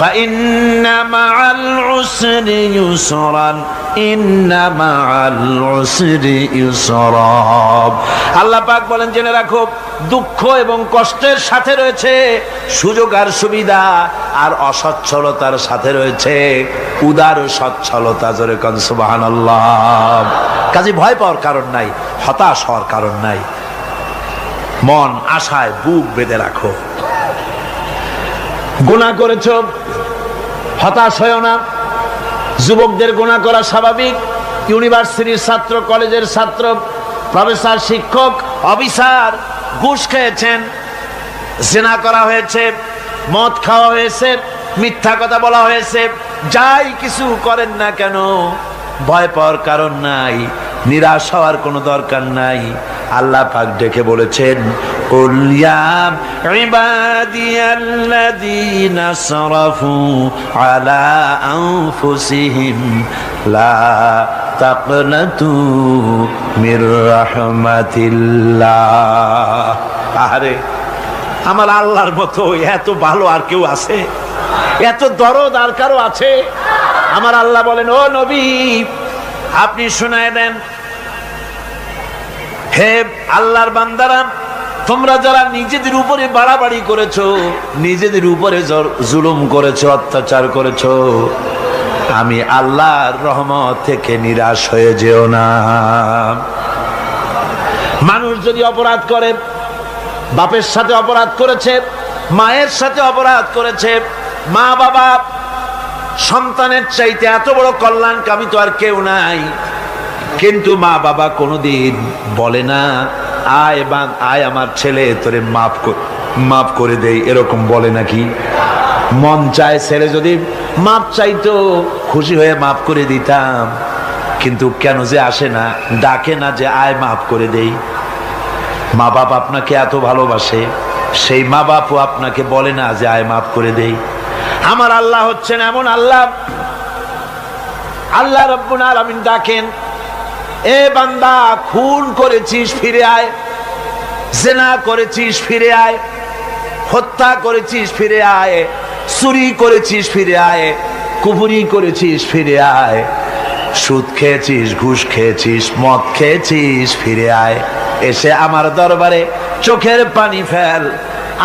ফাইন্না মাআল উসরি ইউসরান ইন্না মাআল উসরি ইউসরা। আল্লাহ পাক বলেন জেনে রাখো, দুঃখ এবং কষ্টের সাথে রয়েছে সুযোগ আর সুবিধা, আর অসচ্ছলতার সাথে রয়েছে উদার সচ্ছলতা। জোরে কোন সুবহানাল্লাহ। কাজে ভয় পাওয়ার কারণ নাই, হতাশ হওয়ার কারণ নাই, মন আশায় বুক বেঁধে রাখো। গুনাহ করেছো, হতাশ হয়ো না। যুবকদের গুনাহ করা স্বাভাবিক। ইউনিভার্সিটির ছাত্র, কলেজের ছাত্র, প্রফেসর, শিক্ষক, অফিসার ঘুষ খেয়েছেন, জিনা করা হয়েছে, মদ খাওয়া হয়েছে, মিথ্যা কথা বলা হয়েছে, যাই কিছু করেন না কেন ভয় পাওয়ার কারণ নাই, নিরাশ হওয়ার কোনো দরকার নাই। আল্লাহ পাক ডেকে বলেছেন, কুল ইয়া ইবাদিয়াল্লাযীনা আসরাফু আলা আনফুসিহিম লা তাকনাতু মির রাহমাতিল্লাহ। আরে আমার আল্লাহর মতো এত ভালো আর কেউ আছে? এত দরদ আর কারো আছে? আমার আল্লাহ বলেন, ও নবী আপনি শোনায় দেন, হে আল্লাহর বান্দারা, তোমরা যারা নিজেদের উপরে বাড়াবাড়ি করেছো, নিজেদের উপরে জুলুম করেছো, অত্যাচার করেছো, আমি আল্লাহর রহমত থেকে নিরাশ হয়ে যেও না। মানুষ যদি অপরাধ করে, বাপের সাথে অপরাধ করেছে, মায়ের সাথে অপরাধ করেছে, মা বাবা সন্তানের চাইতে এত বড় কল্যাণকামী তো আর কেউ নাই, কিন্তু মা বাবা কোনোদিন বলে না আয় আমার ছেলে তোরে মাফ করে দেই, এরকম বলে নাকি? মন চায় ছেলে যদি মাপ চাইতো, খুশি হয়ে মাফ করে দিতাম, কিন্তু কেন যে আসে না, ডাকে না যে আয় মাফ করে দেই। মা বাপ আপনাকে এত ভালোবাসে, সেই মা বাপও আপনাকে বলে না যে আয় মাফ করে দেই। আমার আল্লাহ হচ্ছেন এমন আল্লাহ, আল্লাহ রাব্বুল আলামিন ডাকেন, এ বান্দা খুন করেছিস ফিরে আয়, জিনা করেছিস ফিরে আয়, হত্যা করেছিস ফিরে আয়, চুরি করেছিস ফিরে আয়, কুফরি করেছিস ফিরে আয়, সুদ খেয়েছিস, ঘুষ খেয়েছিস, মদ খেয়েছিস ফিরে আয়, এসে আমার দরবারে চোখের পানি ফেল,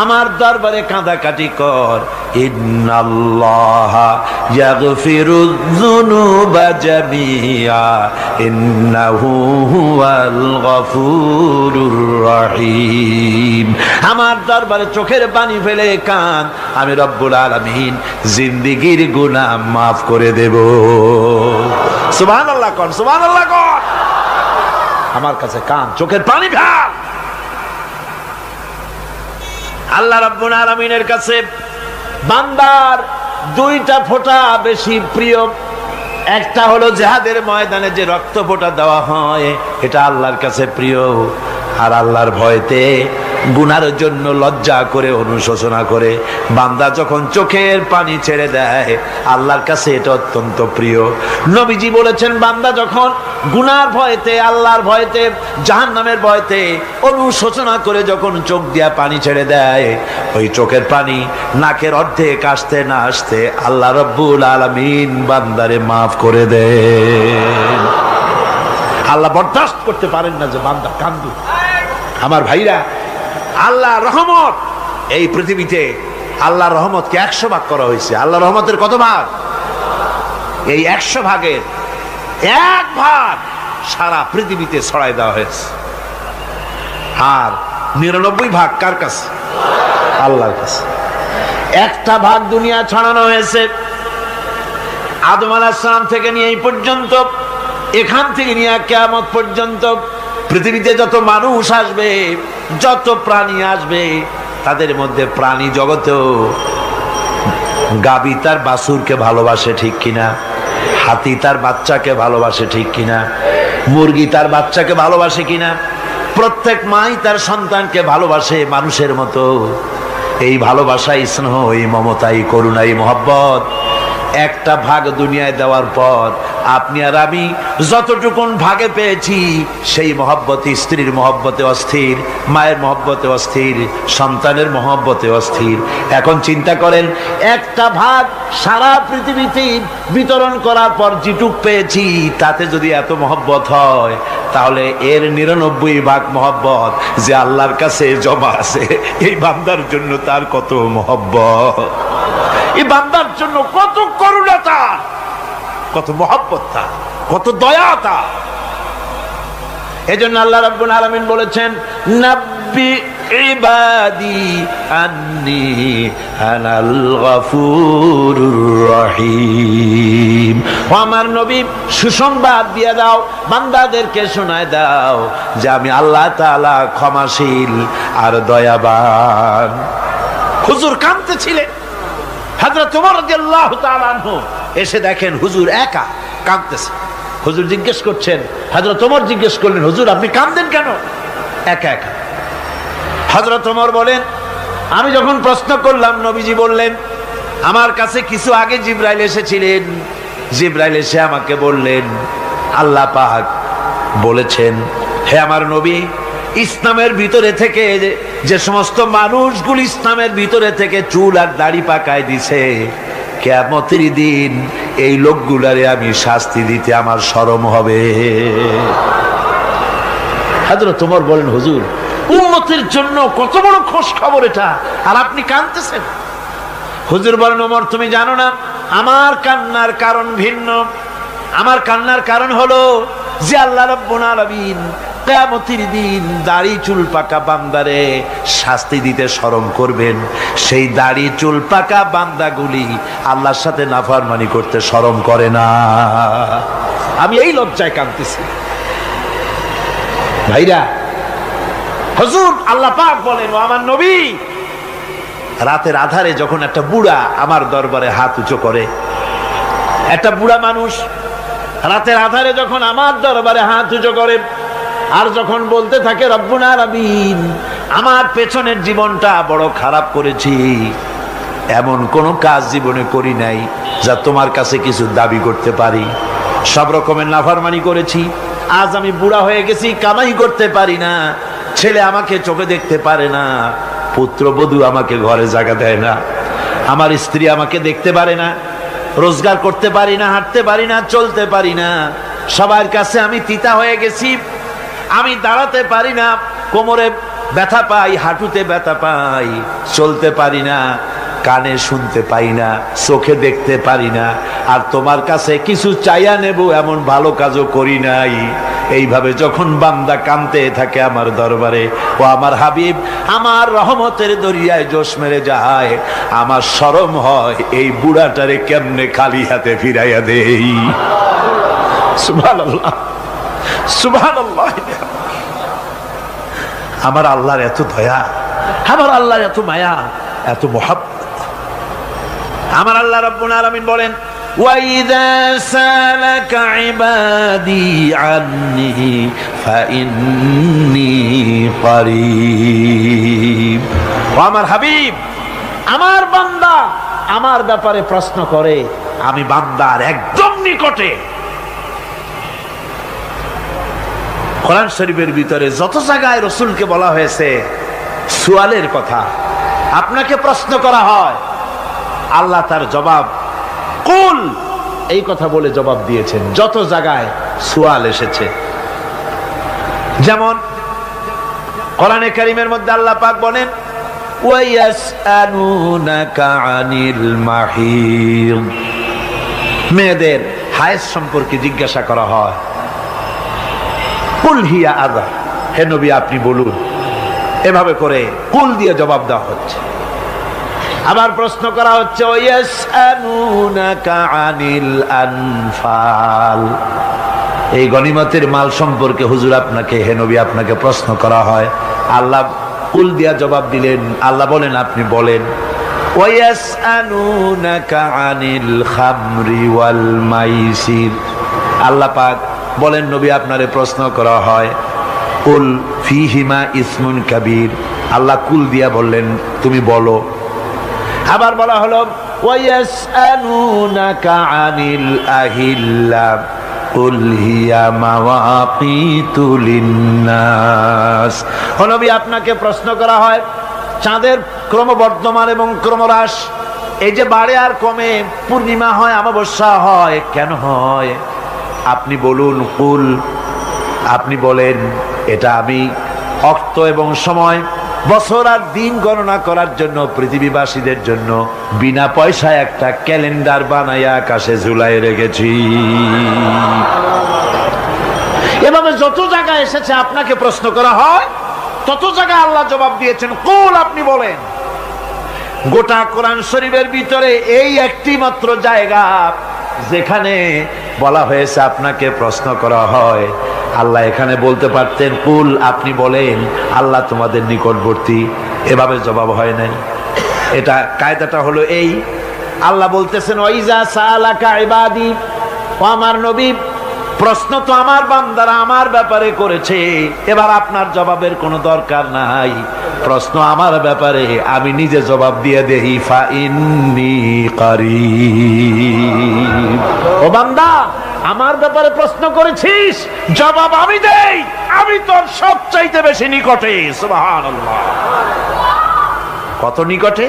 আমার দরবারে কাঁদাকাটি কর। ইন্নাল্লাহা ইয়াগফিরুয যুনুবা জামিআ ইন্নাহু হুয়াল গফুরুর রহিম। আমার দরবারে চোখের পানি ফেলে কাঁদ, আমি রব্বুল আলামিন জিন্দেগীর গুনাহ মাফ করে দেব। সুবহানাল্লাহ কোন, সুবহানাল্লাহ কোন। আমার কাছে কাঁদ, চোখের পানি ফেল। আল্লাহ রাব্বুল আলামিনের কাছে বান্দার দুইটা ফোঁটা বেশি প্রিয়। একটা হলো জিহাদের ময়দানে যে রক্ত ফোঁটা দেওয়া হয়, এটা আল্লাহর কাছে প্রিয়। আর আল্লাহর ভয়তে গুনার জন্য লজ্জা করে, অনুশোচনা করে বান্দা যখন চোখের পানি ছেড়ে দেয়, আল্লাহর কাছে এটা অত্যন্ত প্রিয়। নবীজি বলেছেন, বান্দা যখন গুনার ভয়তে, আল্লাহর ভয়তে, জাহান্নামের ভয়তে অনুশোচনা করে যখন চোখ দিয়া পানি ছেড়ে দেয়, ওই চোখের পানি নাকের অর্ধেক আসতে না আসতে আল্লাহ রাব্বুল আলামিন বান্দারে মাফ করে দেন। আল্লাহ বরদাস্ত করতে পারেন না যে বান্দা কান্দু। আমার ভাইরা, আল্লাহ রহমত এই পৃথিবীতে, আল্লাহ রহমতকে 100 ভাগ করা হয়েছে। আল্লাহ রহমতের কত ভাগ? এই 100 ভাগের 1 ভাগ সারা পৃথিবীতে ছড়াই দেওয়া হয়েছে। আর 99 ভাগ কার কাছে? আল্লাহর কাছে। 1টা ভাগ দুনিয়া ছড়ানো হয়েছে আদম আলাইহিস সালাম থেকে নিয়ে এই পর্যন্ত, এখান থেকে নিয়ে কিয়ামত পর্যন্ত পৃথিবীতে যত মানুষ আসবে, যত প্রাণী আসবে, তাদের মধ্যে প্রাণী জগতেও গাবি তার বাছুরকে ভালোবাসে ঠিক কিনা, হাতি তার বাচ্চাকে ভালোবাসে ঠিক কিনা, মুরগি তার বাচ্চাকে ভালোবাসে কিনা, প্রত্যেক মাই তার সন্তানকে ভালোবাসে মানুষের মতো। এই ভালোবাসা, স্নেহ, এই মমতা, এই করুণা, এই মহব্বত 1টা ভাগ দুনিয়ায় দেওয়ার পর আপনি আর আমি যতটুকুন ভাগে পেয়েছি সেই মহব্বতে, স্ত্রীর মহব্বতে অস্থির, মায়ের মহব্বতে অস্থির, সন্তানের মহব্বতে অস্থির। এখন চিন্তা করেন, একটা ভাগ সারা পৃথিবীতে বিতরণ করার পর যেটুক পেয়েছি তাতে যদি এত মহব্বত হয়, তাহলে এর 99 ভাগ মহব্বত যে আল্লাহর কাছে জমা আছে, এই বান্দার জন্য তার কত মহব্বত, এই বান্দার জন্য কত করুণা তার, কত মহব্বত তার, কত দয়া তার। এজন্য আল্লাহ রাব্বুল আলামিন বলেছেন, নাব্বি ইবাদি আন্নি আনাল গফুরুর রহিম। ও আমার নবী, সুসংবাদ দিয়ে দাও, বান্দাদেরকে শোনায় দাও যে আমি আল্লাহ তাআলা ক্ষমাশীল আর দয়াবান। হুজুর কাঁদতেছিলেন, হযরত ওমর রাদিয়াল্লাহু তাআলা আনহু এসে দেখেন হুজুর একা কাঁদতেছে। হুজুর জিজ্ঞেস করছেন, হযরত ওমর জিজ্ঞেস করলেন, হুজুর আপনি কাঁদেন কেন একা একা? হযরত ওমর বলেন, আমি যখন প্রশ্ন করলাম নবীজি বললেন, আমার কাছে কিছু আগে জিবরাইল এসেছিলেন, জিবরাইল এসে আমাকে বললেন আল্লাহ পাক বলেছেন, হে আমার নবী, ইসলামের ভিতরে থেকে যে সমস্ত মানুষগুলো ইসলামের ভিতরে থেকে চুল আর দাড়ি পাকায় দিছে, কিয়ামতের দিন এই লোকগুলারে আমি শাস্তি দিতে আমার শরম হবে। হযরত ওমর বলেন, হুজুর উম্মতের জন্য কত বড় খোশ খবর এটা, আর আপনি কাঁদতেছেন। হুজুর বলেন, ওমর তুমি জানো না আমার কান্নার কারণ ভিন্ন। আমার কান্নার কারণ হলো যে আল্লাহ রাব্বুল আলামিন কিয়ামতের দিন দাড়ি চুল পাকা বান্দারে শাস্তি দিতে শরম করবেন, সেই দাড়ি চুল পাকা বান্দাগুলি আল্লাহর সাথে নাফরমানি করতে শরম করে না। আমি এই লজ্জায় কাঁদতেছি। ভাইরা, হুজুর আল্লাহ পাক বলেন, ও আমার নবী, রাতের আধারে যখন একটা বুড়া আমার দরবারে হাত উঁচু করে, একটা বুড়া মানুষ রাতের আধারে যখন আমার দরবারে হাত উঁচু করে আর যখন বলতে থাকে, রব্বুল আলামিন আমার পেছনের জীবনটা বড় খারাপ করেছি, এমন কোন কাজ জীবনে করি নাই যা তোমার কাছে কিছু দাবি করতে পারি, সব রকমের নাফরমানি করেছি, আজ আমি বুড়া হয়ে গেছি, কামাই করতে পারি না, ছেলে আমাকে চোখে দেখতে পারে না, পুত্রবধূ আমাকে ঘরে জায়গা দেয় না, আমার স্ত্রী আমাকে দেখতে পারে না, রোজগার করতে পারি না, হাঁটতে পারি না, চলতে পারি না, সবার কাছে আমি তিতা হয়ে গেছি, আমি দাঁড়াতে পারি না, কোমরে ব্যথা পাই, হাঁটুতে ব্যথা পাই, চলতে পারি না, কানে শুনতে পাই না, চোখে দেখতে পারি না, আর তোমার কাছে কিছু চাইয়া নেব এমন ভালো কাজও করি নাই। এইভাবে যখন বান্দা কাঁদতে থাকে আমার দরবারে, ও আমার হাবিব আমার রহমতের দরিয়ায় জোশ মেরে যায়, আমার শরম হয় এই বুড়াটারে কেমনে খালি হাতে ফিরাইয়া দেই। সুবহানাল্লাহ, সুবহানাল্লাহ। আমার আল্লাহর এত দয়া, আমার আল্লাহর এত মায়া, এত মহব্বত। আমার আল্লাহ রাব্বুল আলামিন বলেন, وَإِذَا سَأَلَكَ عِبَادِي عَنِّي فَإِنِّي قَرِيبٌ। ও আমার হাবিব, আমার বান্দা আমার ব্যাপারে প্রশ্ন করে, আমি বান্দার একদম নিকটে। কোরআন শরীফের ভিতরে যত জায়গায় রাসূলকে বলা হয়েছে সুয়ালের কথা, আপনাকে প্রশ্ন করা হয়, আল্লাহ তার জবাব কুল এই কথা বলে জবাব দিয়েছেন। যত জায়গায় সুয়াল এসেছে, যেমন কোরআনে কারীমের মধ্যে আল্লাহ পাক বলেন, ওয়ায়াসআলুনাকা আনিল মাহিদ, মেয়েদের হায়েজ সম্পর্কে জিজ্ঞাসা করা হয়, কুল হিয়া আযা, হে নবী আপনি বলুন। এভাবে করে কুল দিয়ে জবাব দেওয়া হচ্ছে। আবার প্রশ্ন করা হচ্ছে, ওয়ায়াসআলুনাকা আনিল আনফাল, এই গনিমতের মাল সম্পর্কে হুজুর আপনাকে, হে নবী আপনাকে প্রশ্ন করা হয়। আল্লাহ কুল দিয়া জবাব দিলেন, আল্লাহ বলেন আপনি বলেন। ওয়ায়াসআলুনাকা আনিল খামরি ওয়াল মাইসির, আল্লাহ পাক বলেন নবী আপনারে প্রশ্ন করা হয়, কুল ফিহিমা ইসমুন কাবীর, আল্লাহ কুল দিয়া বললেন তুমি বলো। আবার বলা হলো ওয়ায়াসআলুনাকা আনিল আহিল্লা, কুল হিয়া মাওয়াকিতু লিন্নাস। ও নবী, আপনাকে প্রশ্ন করা হয় চাঁদের ক্রমবর্ধমান এবং ক্রমহ্রাস, এই যে বাড়ে আর কমে, পূর্ণিমা হয় অমাবস্যা হয়, কেন হয়? আপনি বলুন, কুল, আপনি বলেন, এটা আমি অক্ত এবং সময়, বছর আর দিন গণনা করার জন্য পৃথিবীবাসীদের জন্য বিনা পয়সায় একটা ক্যালেন্ডার বানাইয়া আকাশে ঝুলাই রেখেছি। এভাবে যত জায়গায় এসেছে আপনাকে প্রশ্ন করা হয়, তত জায়গায় আল্লাহ জবাব দিয়েছেন কুল, আপনি বলেন। গোটা কোরআন শরীফের ভিতরে এই একটি মাত্র জায়গা যেখানে বলা হয়েছে আপনাকে প্রশ্ন করা হয়। আল্লাহ এখানে বলতে পারতেন কুল, আপনি বলেন, আল্লাহ তোমাদের নিকটবর্তী, এভাবে জবাব হয় নাই। এটা কায়দাটা হলো এই, আল্লাহ বলতেছেন ওয়াইজা সালাকা ইবাদি, ও আমার নবী, প্রশ্ন তো আমার বান্দারা আমার ব্যাপারে করেছে, এবার আপনার জবাবের কোনো দরকার নাই। প্রশ্ন আমার ব্যাপারে, আমি নিজে জবাব দিয়ে দেই, ফা ইন্নী কারীব। ও বান্দা, আমার ব্যাপারে প্রশ্ন করেছিস, জবাব আমি দেই, আমি তোর সবচাইতে বেশি নিকটে। সুবহানাল্লাহ, কত নিকটে?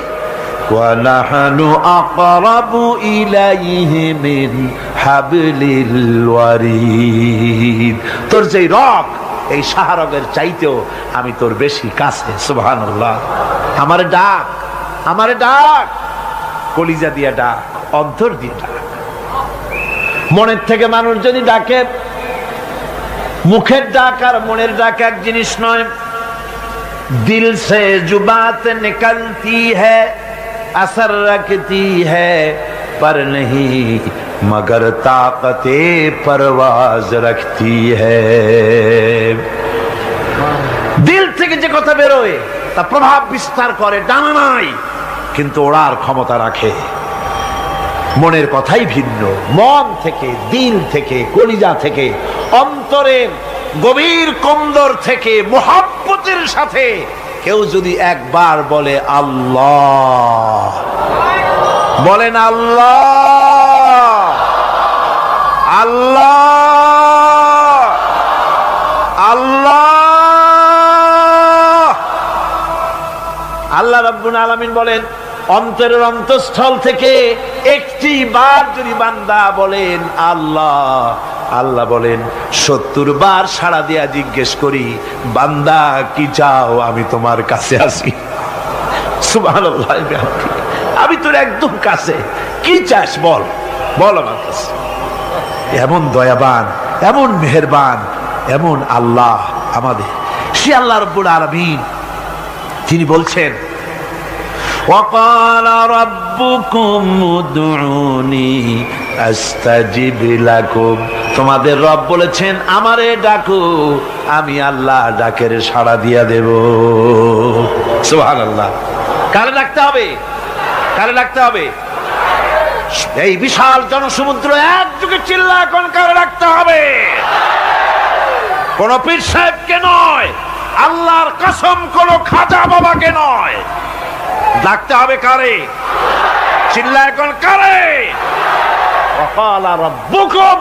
ওয়া নাহনু আকরাবু ইলাইহি মিন হাবলিল ওয়ারিদ। তোর যে রগ, এই শাহরগের চাইতেও আমি তোর বেশি কাছে। সুবহানাল্লাহ। আমারে ডাক, আমারে ডাক, কলিজা দিয়া ডাক, অন্তর দিয়ে ডাক। মনের থেকে মানুষ যদি ডাকে, মুখের ডাক আর মনের ডাক এক জিনিস নয়। দিল সে जो बात निकलती है असर रखती है पर नहीं मगर ताकते परवाज रखती है। দিল থেকে যে কথা বেরোয় তা প্রভাব বিস্তার করে, ডানা নাই কিন্তু ওড়ার ক্ষমতা রাখে। মনের কথাই ভিন্ন। মন থেকে, দিল থেকে, কলিজা থেকে, অন্তরের গভীর কন্দর থেকে মুহাব্বতের সাথে কেউ যদি একবার বলে আল্লাহ, বলেন আল্লাহ, আল্লাহ, আল্লাহ। আল্লাহ রাব্বুল আলামিন বলেন, অন্তরের অন্তঃস্থল থেকে একটি বার যদি বান্দা বলেন আল্লাহ, আল্লাহ বলেন 70 বার সাড়া দিয়া জিজ্ঞেস করি, বান্দা কি চাও, আমি তোমার কাছে আসি। সুবহানাল্লাহ, আমি তোর একদম কাছে, কি চাস বল, বল আমার কাছে। এমন দয়াবান, এমন মেহেরবান, এমন আল্লাহ আমাদের। সে আল্লাহ রাব্বুল আলামিন, তিনি বলছেন وقال ربكم ادعوني استجب لكم। তোমাদের রব বলেছেন আমারে ডাকো, আমি আল্লাহ ডাকের সাড়া দিয়া দেব। সুবহানাল্লাহ। কারে ডাকতে হবে? কারে ডাকতে হবে? এই বিশাল জনসমুদ্র একযোগে চিল্লা এখন কারে ডাকতে হবে? কোন পীর সাহেবকে নয়, আল্লাহর কসম কোন খাজা বাবাকে নয়, ডাকতে হবে কারে? চিল্লা এখন কারে? ওয়াকালা রাব্বুকুম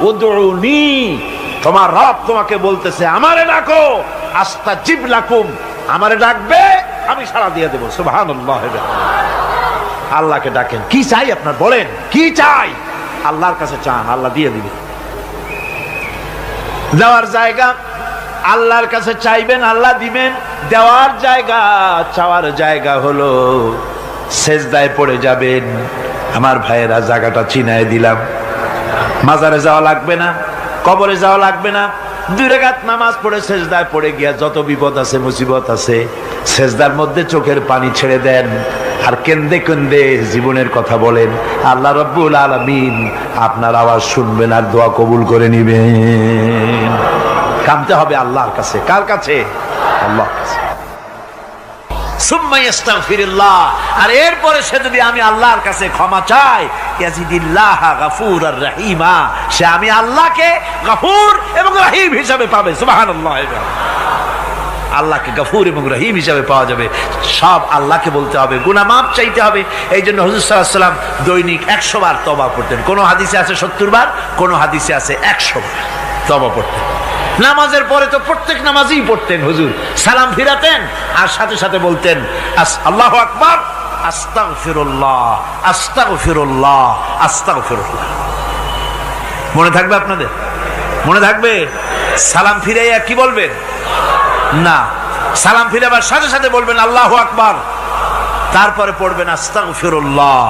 উদউনি, তোমার রব তোমাকে বলতেছে আমারে ডাকো, আস্তাজিব লাকুম, আমারে ডাকবে আমি সাড়া দিয়ে দেব। সুবহানাল্লাহ। আল্লাহকে ডাকেন, কি চাই আপনার বলেন, কি চাই? আল্লাহর কাছে চান, আল্লাহ দিয়ে দিবে। যাওয়ার জায়গা আল্লাহর কাছে চাইবেন, আল্লাহ দিবেন। দেওয়ার জায়গা, চাওয়ার জায়গা হলো সেজদায় পড়ে যাবেন। আমার ভাইয়েরা, জায়গাটা চিনায় দিলাম। মাজারে যাওয়া লাগবে না, কবরে যাওয়া লাগবে না। 2 রাকাত নামাজ পড়ে সেজদায় পড়ে গিয়া যত বিপদ আছে, মুসিবত আছে, সেজদার মধ্যে চোখের পানি ছেড়ে দেন আর কেন্দে কেন্দে জীবনের কথা বলেন। আল্লাহ রাব্বুল আলামিন আপনার আওয়াজ শুনবেন আর দোয়া কবুল করে নিবেন। কামতে হবে আল্লাহর কাছে। কার কাছে? আল্লাহর কাছে। সুম্মা ইস্তাগফিরুল্লাহ, আর এরপরে সে যদি আমি আল্লাহর কাছে ক্ষমা চাই, ইয়াজিদিল্লাহ গফুরার রহিমা, সে আমি আল্লাহকে গফুর এবং রহিম হিসাবে পাবে। সুবহানাল্লাহ। আল্লাহকে গফুর এবং রহিম হিসাবে পাওয়া যাবে। সব আল্লাহকে বলতে হবে, গুনাহ মাফ চাইতে হবে। এই জন্য হুজুর সাল্লাল্লাহু আলাইহি ওয়াসাল্লাম দৈনিক 100 বার তওবা পড়তেন। কোন হাদিসে আছে 70 বার, কোন হাদিসে আছে 100 বার তওবা পড়তেন। নামাজের পরে তো প্রত্যেক নামাজেই পড়তেন হুজুর, সালাম ফিরাতেন আর সাথে সাথে বলতেন আল্লাহু আকবার, আস্তাগফিরুল্লাহ, আস্তাগফিরুল্লাহ, আস্তাগফিরুল্লাহ। মনে থাকবে আপনাদের? মনে থাকবে? সালাম ফিরাইয়া কি বলবেন? না, সালাম ফিরাবার সাথে সাথে বলবেন আল্লাহু আকবার, তারপরে পড়বেন আস্তাগফিরুল্লাহ,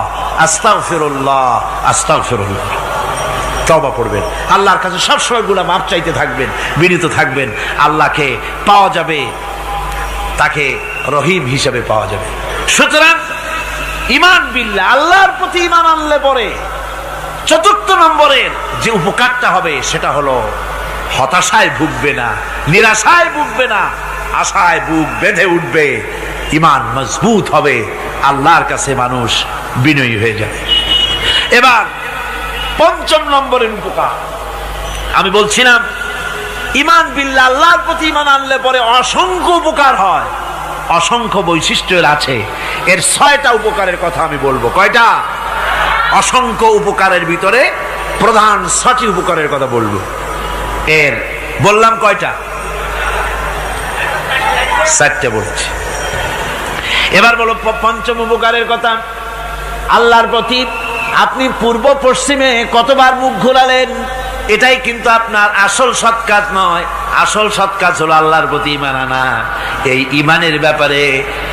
আস্তাগফিরুল্লাহ, আস্তাগফিরুল্লাহ। তওবা পড়বেন, আল্লাহর কাছে সবসময় গুনাহ মাফ চাইতে থাকবেন, বিনীত থাকবেন। আল্লাহকে পাওয়া যাবে, তাকে রহিম হিসেবে পাওয়া যাবে। সুতরাং ঈমান বিল্লাহ, আল্লাহর প্রতি ঈমান আনলে পরে চতুর্থ নম্বরের যে উপকারটা হবে সেটা হলো হতাশায় ভুগবে না, নিরাশায় ভুগবে না, আশায় বুক বেঁধে উঠবে, ঈমান মজবুত হবে, আল্লাহর কাছে মানুষ বিনয়ী হয়ে যাবে। এবার পঞ্চম নম্বরের উপকার আমি বলছিলাম, ঈমান বিল্লাহ, আল্লাহর প্রতি ঈমান আনলে পরে অসংখ্য উপকার হয়, অসংখ্য বৈশিষ্ট্য আছে। এর 6টা উপকারের কথা আমি বলবো। কয়টা? অসংখ্য উপকারের ভিতরে প্রধান 6টি উপকারের কথা বলবো। এর বললাম কয়টা? 4টে বলছি। এবার বলো পঞ্চম উপকারের কথা। আল্লাহর প্রতি আপনি পূর্ব পশ্চিমে কতবার মুখ ঘোরালেন, এটাই কিন্তু আপনার আসল সৎ কাজ নয়। আসল সৎ কাজ হলো আল্লাহর প্রতি ঈমান আনা। এই ঈমানের ব্যাপারে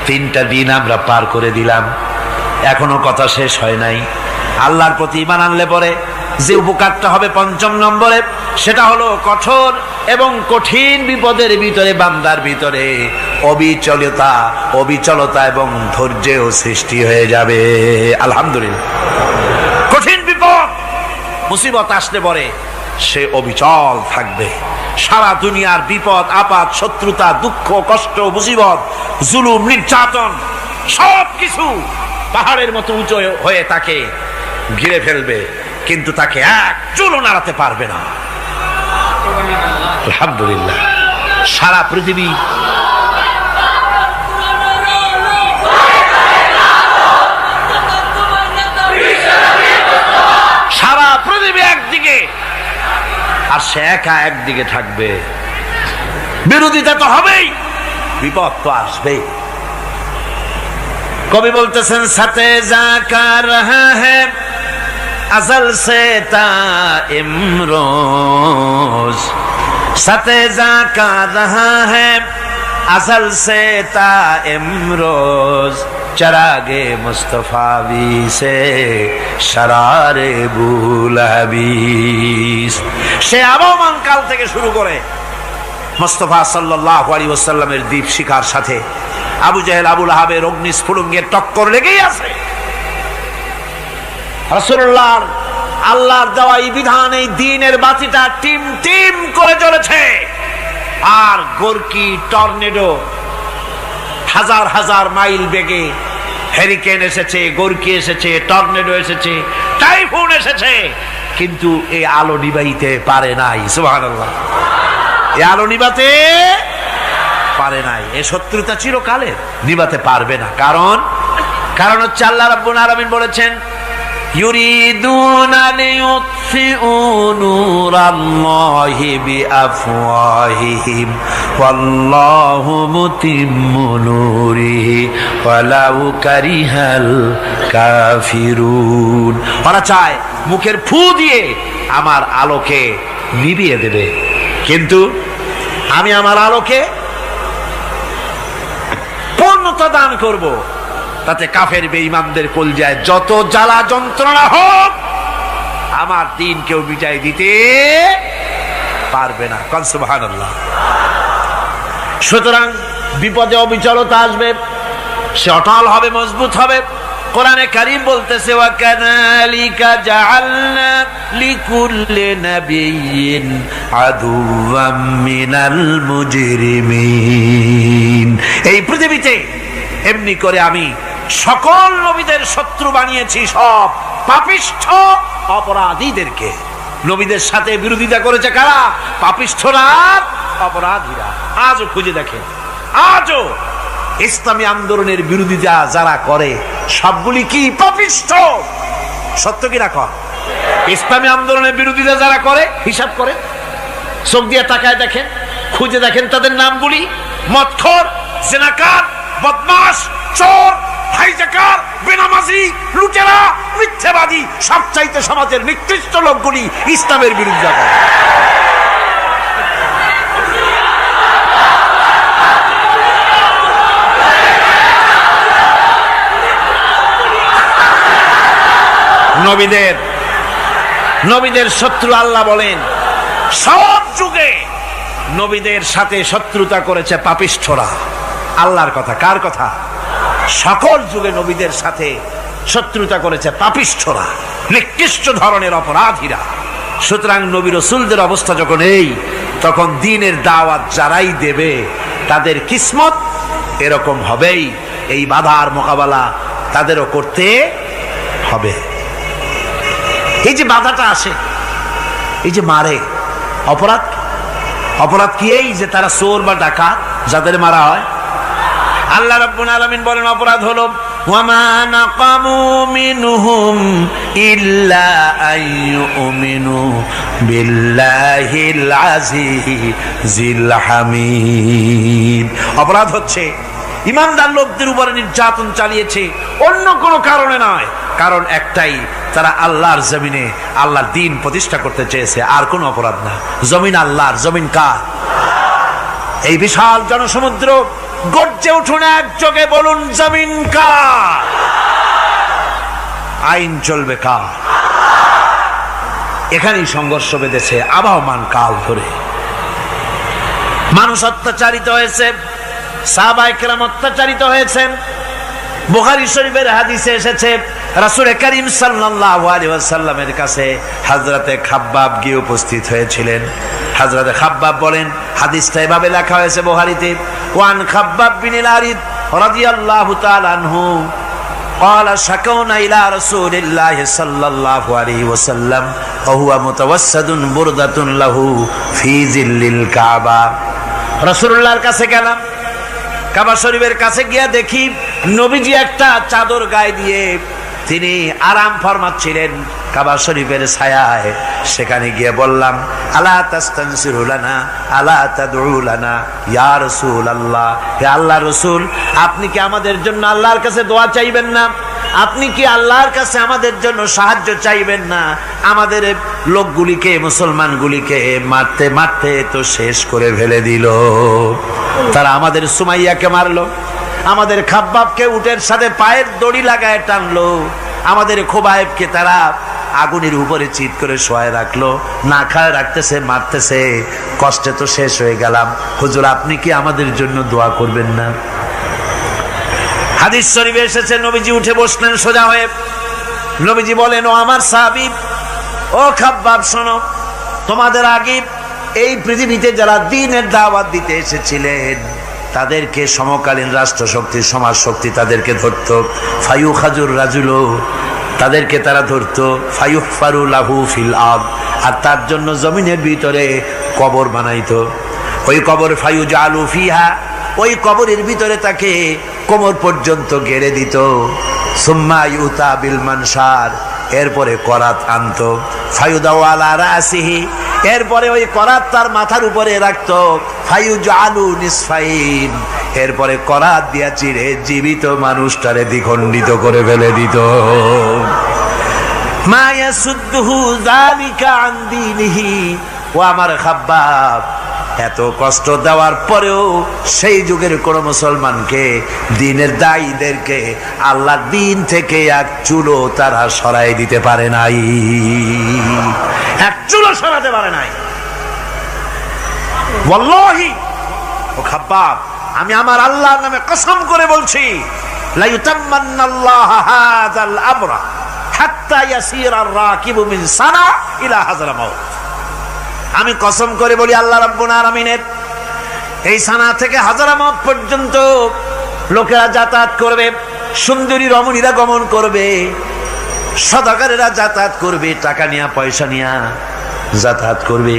3টা দিন আমরা পার করে দিলাম, এখনো কথা শেষ হয় নাই। আল্লাহর প্রতি ঈমান আনলে পরে যে উপকারটা হবে পঞ্চম নম্বরে, সেটা হলো কঠোর এবং কঠিন বিপদের ভিতরে বান্দার ভিতরে অবিচলতা এবং ধৈর্যের সৃষ্টি হয়ে যাবে। আলহামদুলিল্লাহ। কঠিন বিপদ মুসিবত আসলে পরে সে অবিচল থাকবে। সারা দুনিয়ার বিপদ আপদ, শত্রুতা, দুঃখ, কষ্ট, মুসিবত, জুলুম, নির্যাতন সবকিছু পাহাড়ের মতো উঁচু হয়ে তাকে ঘিরে ফেলবে, কিন্তু তাকে এক চুলও নাড়াতে পারবে না। আলহামদুলিল্লাহ। সারা পৃথিবী একদিকে আর সে একা একদিকে থাকবে। বিরোধিতা তো হবেই, বিপদ তো আসবেই। কবি বলতেছেন, সাথে জাকা রহা হ্যায় अज़ल से ता इमरोज, सतेजा रहा है अज़ल से ता इमरोज, चरागे मुस्तफावी से शरारे बुलहबीस। সে আবহমান কাল থেকে শুরু করে মুস্তাফা সাল্লাল্লাহু আলাইহি ওয়াসাল্লামের দীপ শিখার সাথে আবু জাহেল, আবু লাহাবের অগ্নিস্ফুলিঙ্গের টক্কর লেগেই আছে। রাসূলুল্লাহর আল্লাহর দেওয়া এই বিধান, এই দ্বীনের বাতিটা টিম টিম করে জ্বলেছে। আর গোরকি, টর্নেডো, হাজার হাজার মাইল বেগে হেরিকেন এসেছে, গোরকি এসেছে, টর্নেডো এসেছে, টাইফুন এসেছে, কিন্তু এই আলো নিবাইতে পারে নাই। সুবহানাল্লাহ। এই আলো নিবাতে পারে নাই। এই শত্রুতা চিরকালের, নিবাতে পারবে না। কারণ হচ্ছে আল্লাহ রাব্বুল আলামিন বলেছেন, ইউরিদুনা লিইউতফিউ নূরাল্লাহি বিআফওয়াহিহিম ওয়াল্লাহু মুতিম্মু নূরিহি ওয়ালাউ কারিহাল কাফিরুন। ওরা চায় মুখের ফু দিয়ে আমার আলোকে নিভিয়ে দেবে, কিন্তু আমি আমার আলোকে পূর্ণতা দান করব। তাতে কাফের বেঈমানদের কলজায় যত জ্বালা যন্ত্রণা হোক, আমার দ্বীন কেউ মিটাই দিতে পারবে না। কোন সুবহানাল্লাহ। সুতরাং বিপদে অবিচলতা আসবে, সে অটল হবে, মজবুত হবে। কোরআনে কারীম বলতেছে, ওয়া কাযালিকা জাআলনা লিকুল্লি নাবিয়্যিন আদুওয়াম মিনাল মুজরিমিন। এই পৃথিবীতে এমনি করে আমি সকল নবীদের শত্রু বানিয়েছি, সব পাপিষ্ঠ অপরাধীদেরকে। নবীদের সাথে বিরোধিতা করেছে কারা? পাপিষ্ঠরা, অপরাধীরা। আজও খুঁজে দেখেন আজও ইসলামী আন্দোলনের বিরোধিতা যারা করে সবগুলি কি পাপিষ্ঠ। সত্য কি না কর? ইসলামী আন্দোলনের বিরোধিতা যারা করে হিসাব করে, চোখ দিয়ে তাকায় দেখেন, খুঁজে দেখেন তাদের নামগুলি। মদখোর, জেনাকার, বদমাশ, চোর, হাইজাকার, বেনামাজি, লুটেরা, মিথ্যাবাদী, সবচাইতে সমাজের নিকৃষ্ট লোকগুলি ইসলামের বিরোধিতা করে। নবীদের শত্রু আল্লাহ বলেন সব যুগে নবীদের সাথে শত্রুতা করেছে পাপিষ্ঠরা। আল্লাহর কথা, কার কথা? সকল যুগে নবীদের সাথে শত্রুতা করেছে পাপিষ্ঠরা, নিকৃষ্ট ধরনের অপরাধীরা। সুতরাং নবী রাসূলদের অবস্থা যখন এই, তখন দ্বীনের দাওয়াত যারাই দেবে তাদের কিসমত এরকম হবেই। এই বাধার মোকাবেলা তাদেরও করতে হবে। এই যে বাধাটা আসে, এই যে মারে, অপরাধ কি? এই যে তারা চোর বা ডাকাত যাদের মারা হয়। আল্লাহ রাব্বুল আলামিন বলেন অপরাধ হলো ওয়ামা নাকামু মিনহুম ইল্লা আইয়ুমিনু বিল্লাহিল আজিজিল হামিদ। অপরাধ হচ্ছে ইমানদার লোকদের উপরে নির্যাতন চালিয়েছে, অন্য কোনো কারণে নয়। কারণ একটাই, তারা আল্লাহর জমিনে আল্লাহর দ্বীন প্রতিষ্ঠা করতে চেয়েছে, আর কোনো অপরাধ না। জমিন আল্লাহর, জমিন কার? এই বিশাল জনসমুদ্র গর্জে উঠুন একযোগে, বলুন জমিন কার? আইন চলবে কার? এখানেই সংঘর্ষ বেঁধেছে আবহমান কাল ধরে। মানুষ অত্যাচারিত হয়েছে, সাহাবায়ে কেরাম অত্যাচারিত হয়েছেন। বুখারী শরীফের হাদিসে এসেছে রাসূল করিম সাল্লাল্লাহু আলাইহি ওয়াসাল্লামের কাছে হযরতে খাব্বাব গিয়ে উপস্থিত হয়েছিলেন। হযরতে খাব্বাব বলেন, হাদিসটা এভাবে লেখা হয়েছে বুখারীতে, ওয়ান খাব্বাব বিন আরিদ রাদিয়াল্লাহু তাআলা আনহু قال شكونا إلى رسول الله صلى الله عليه وسلم وهو متوسد بردة له في ظل الكعبة। রাসূলুল্লাহর কাছে গেলাম, কাবা শরীফের কাছে গিয়া দেখি নবীজি একটা চাদর গায়ে দিয়ে তিনি আরাম ফরমাচ্ছিলেন কাবা শরীফের ছায়ায়। সেখানে গিয়ে বললাম, আলা তাস্তানসিরু লানা আলা তাদউ লানা ইয়া রাসূলুল্লাহ, হে আল্লাহর রাসূল, আপনি কি আমাদের জন্য আল্লাহর কাছে দোয়া চাইবেন না? আপনি কি আল্লাহর কাছে আমাদের জন্য সাহায্য চাইবেন না? আমাদের লোকগুলিকে, মুসলমানগুলিকে মারতে মারতে তো শেষ করে ফেলে দিল। তারা আমাদের সুমাইয়াকে মারলো, আমাদের খাব্বাবকে উটের সাথে পায়ের দড়ি লাগায় টানলো, আমাদের খোবায়েবকে তারা আগুনের উপরে চিৎ করে শোয়ায় রাখলো, না খায় রাখতেছে, মারতেছে, কষ্টে তো শেষ হয়ে গেলাম। হুজুর, আপনি কি আমাদের জন্য দোয়া করবেন না? হাদিস শরীফে এসেছে নবীজি উঠে বসলেন সোজা হয়ে। নবীজি বলেন, ও আমার সাহাবী, ও খাব্বাব, শোনো, তোমাদের আগে এই পৃথিবীতে যারা দ্বীনের দাওয়াত দিতে এসেছিলেন তাদেরকে সমকালীন রাষ্ট্র শক্তি, সমাজ শক্তি তাদেরকে ধরতো। ফায়ু খাজুর রাজুলো, তাদেরকে তারা ধরতো। ফায়ুহফারু লাহু ফিল আরদ, আর তার জন্য জমিনের ভিতরে কবর বানাইতো। ওই কবর ফায়ু জালু ফিহা, ওই কবরের ভিতরে তাকে কোমর পর্যন্ত গেড়ে দিত। সুম্মা ইউতা বিল মানশার, এরপরে করাত আনতো। ফায়ুদাউ আলা রাসিহি, এরপরে ওই করাত তার মাথার উপরে রাখতো। ফায়ুজালু নিসফাইন, এরপরে করাত দিয়া চিরে জীবিত মানুষটারে দ্বিখণ্ডিত করে ফেলে দিত। মা ইয়াসুদ্দুহু যালিকা আন দীনিহি। ও আমার খাব্বাব, এত কষ্ট দেওয়ার পরেও সেই যুগের কোন মুসলমানকে, দ্বীনের দায়ীদেরকে আল্লাহর দ্বীন থেকে এক চুলো তারা সরাই দিতে পারে নাই, এক চুলো সরাতে পারে নাই। ওয়াল্লাহি, ও খাব্বাব, আমি আমার আল্লাহর নামে কসম করে বলছি, লা ইউতাম্মান্নাল্লাহু হাযাল আমরা হাত্তা ইয়াসিরার রাকিবু মিন সানা ইলা হাযরামাউত। আমি কসম করে বলি, আল্লাহ রাব্বুল আলামিনের এই সানা থেকে হাজারামাউত পর্যন্ত লোকেরা যাতায়াত করবে, সুন্দরী রমণীরা গমন করবে, সদাগরেরা যাতায়াত করবে, টাকা নিয়া পয়সা নিয়া যাতায়াত করবে।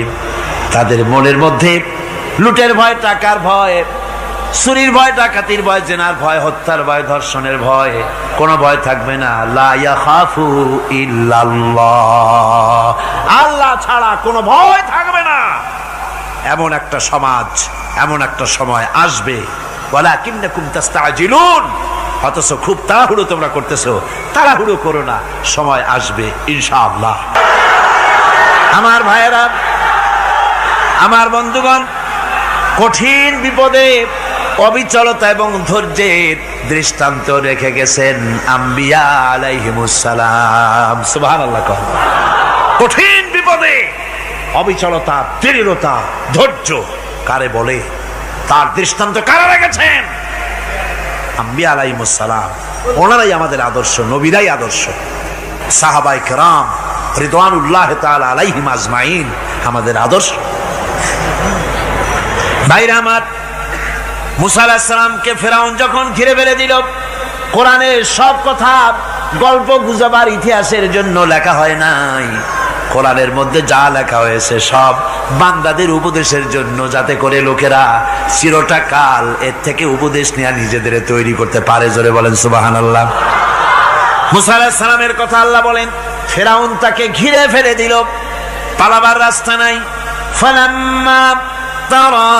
তাদের মনের মধ্যে লুটের ভয়, টাকার ভয়, চুরির ভয়, ডাকাতির ভয়, জেনার ভয়, হত্যার ভয়, ধর্ষণের ভয়, কোনো ভয় থাকবে না। লা ইয়াখাফু ইল্লাল্লাহ, আল্লাহ ছাড়া কোনো ভয় থাকবে না। এমন একটা সমাজ, এমন একটা সময় আসবে। ওয়ালাকিন্নাকুম তাস্তাজিলুন, অথচ খুব তাড়াহুড়ো তোমরা করতেছো। তাড়াহুড়ো করো না, সময় আসবে ইনশাআল্লাহ। আমার ভাইয়েরা, আমার বন্ধুগণ, কঠিন বিপদে অবিচলতা এবং ধৈর্যের দৃষ্টান্ত রেখে গেছেন আম্বিয়া আলাইহিমুস সালাম। সুবহানাল্লাহ। কঠিন বিপদে অবিচলতা, দৃঢ়তা, ধৈর্য কারে বলে, তার দৃষ্টান্ত কারা রেখেছেন? আম্বিয়া আলাইহিমুস সালাম। ওনারাই আমাদের আদর্শ, নবীরাই আদর্শ। সাহাবায়ে কেরাম রিদওয়ানুল্লাহ তাআলা আলাইহিম আজমাইন আমাদের আদর্শ। ভাইরা আমার, মুসা আলাইহিস সালামকে ফেরাউন যখন ঘিরে ফেলে দিল, কোরআনের সব কথা গল্প গুজবার ইতিহাসের জন্য লেখা হয় নাই। কোরআনের মধ্যে যা লেখা হয়েছে সব বান্দাদের উপদেশের জন্য, যাতে করে লোকেরা চিরটা কাল এর থেকে উপদেশ নিয়ে নিজেদের তৈরি করতে পারে। জোরে বলেন সুবহানাল্লাহ। মুসা আলাইহিস সালামের কথা আল্লাহ বলেন, ফেরাউন তাকে ঘিরে ফেলে দিল, পালাবার রাস্তা নাই। ফালাম্মা ترى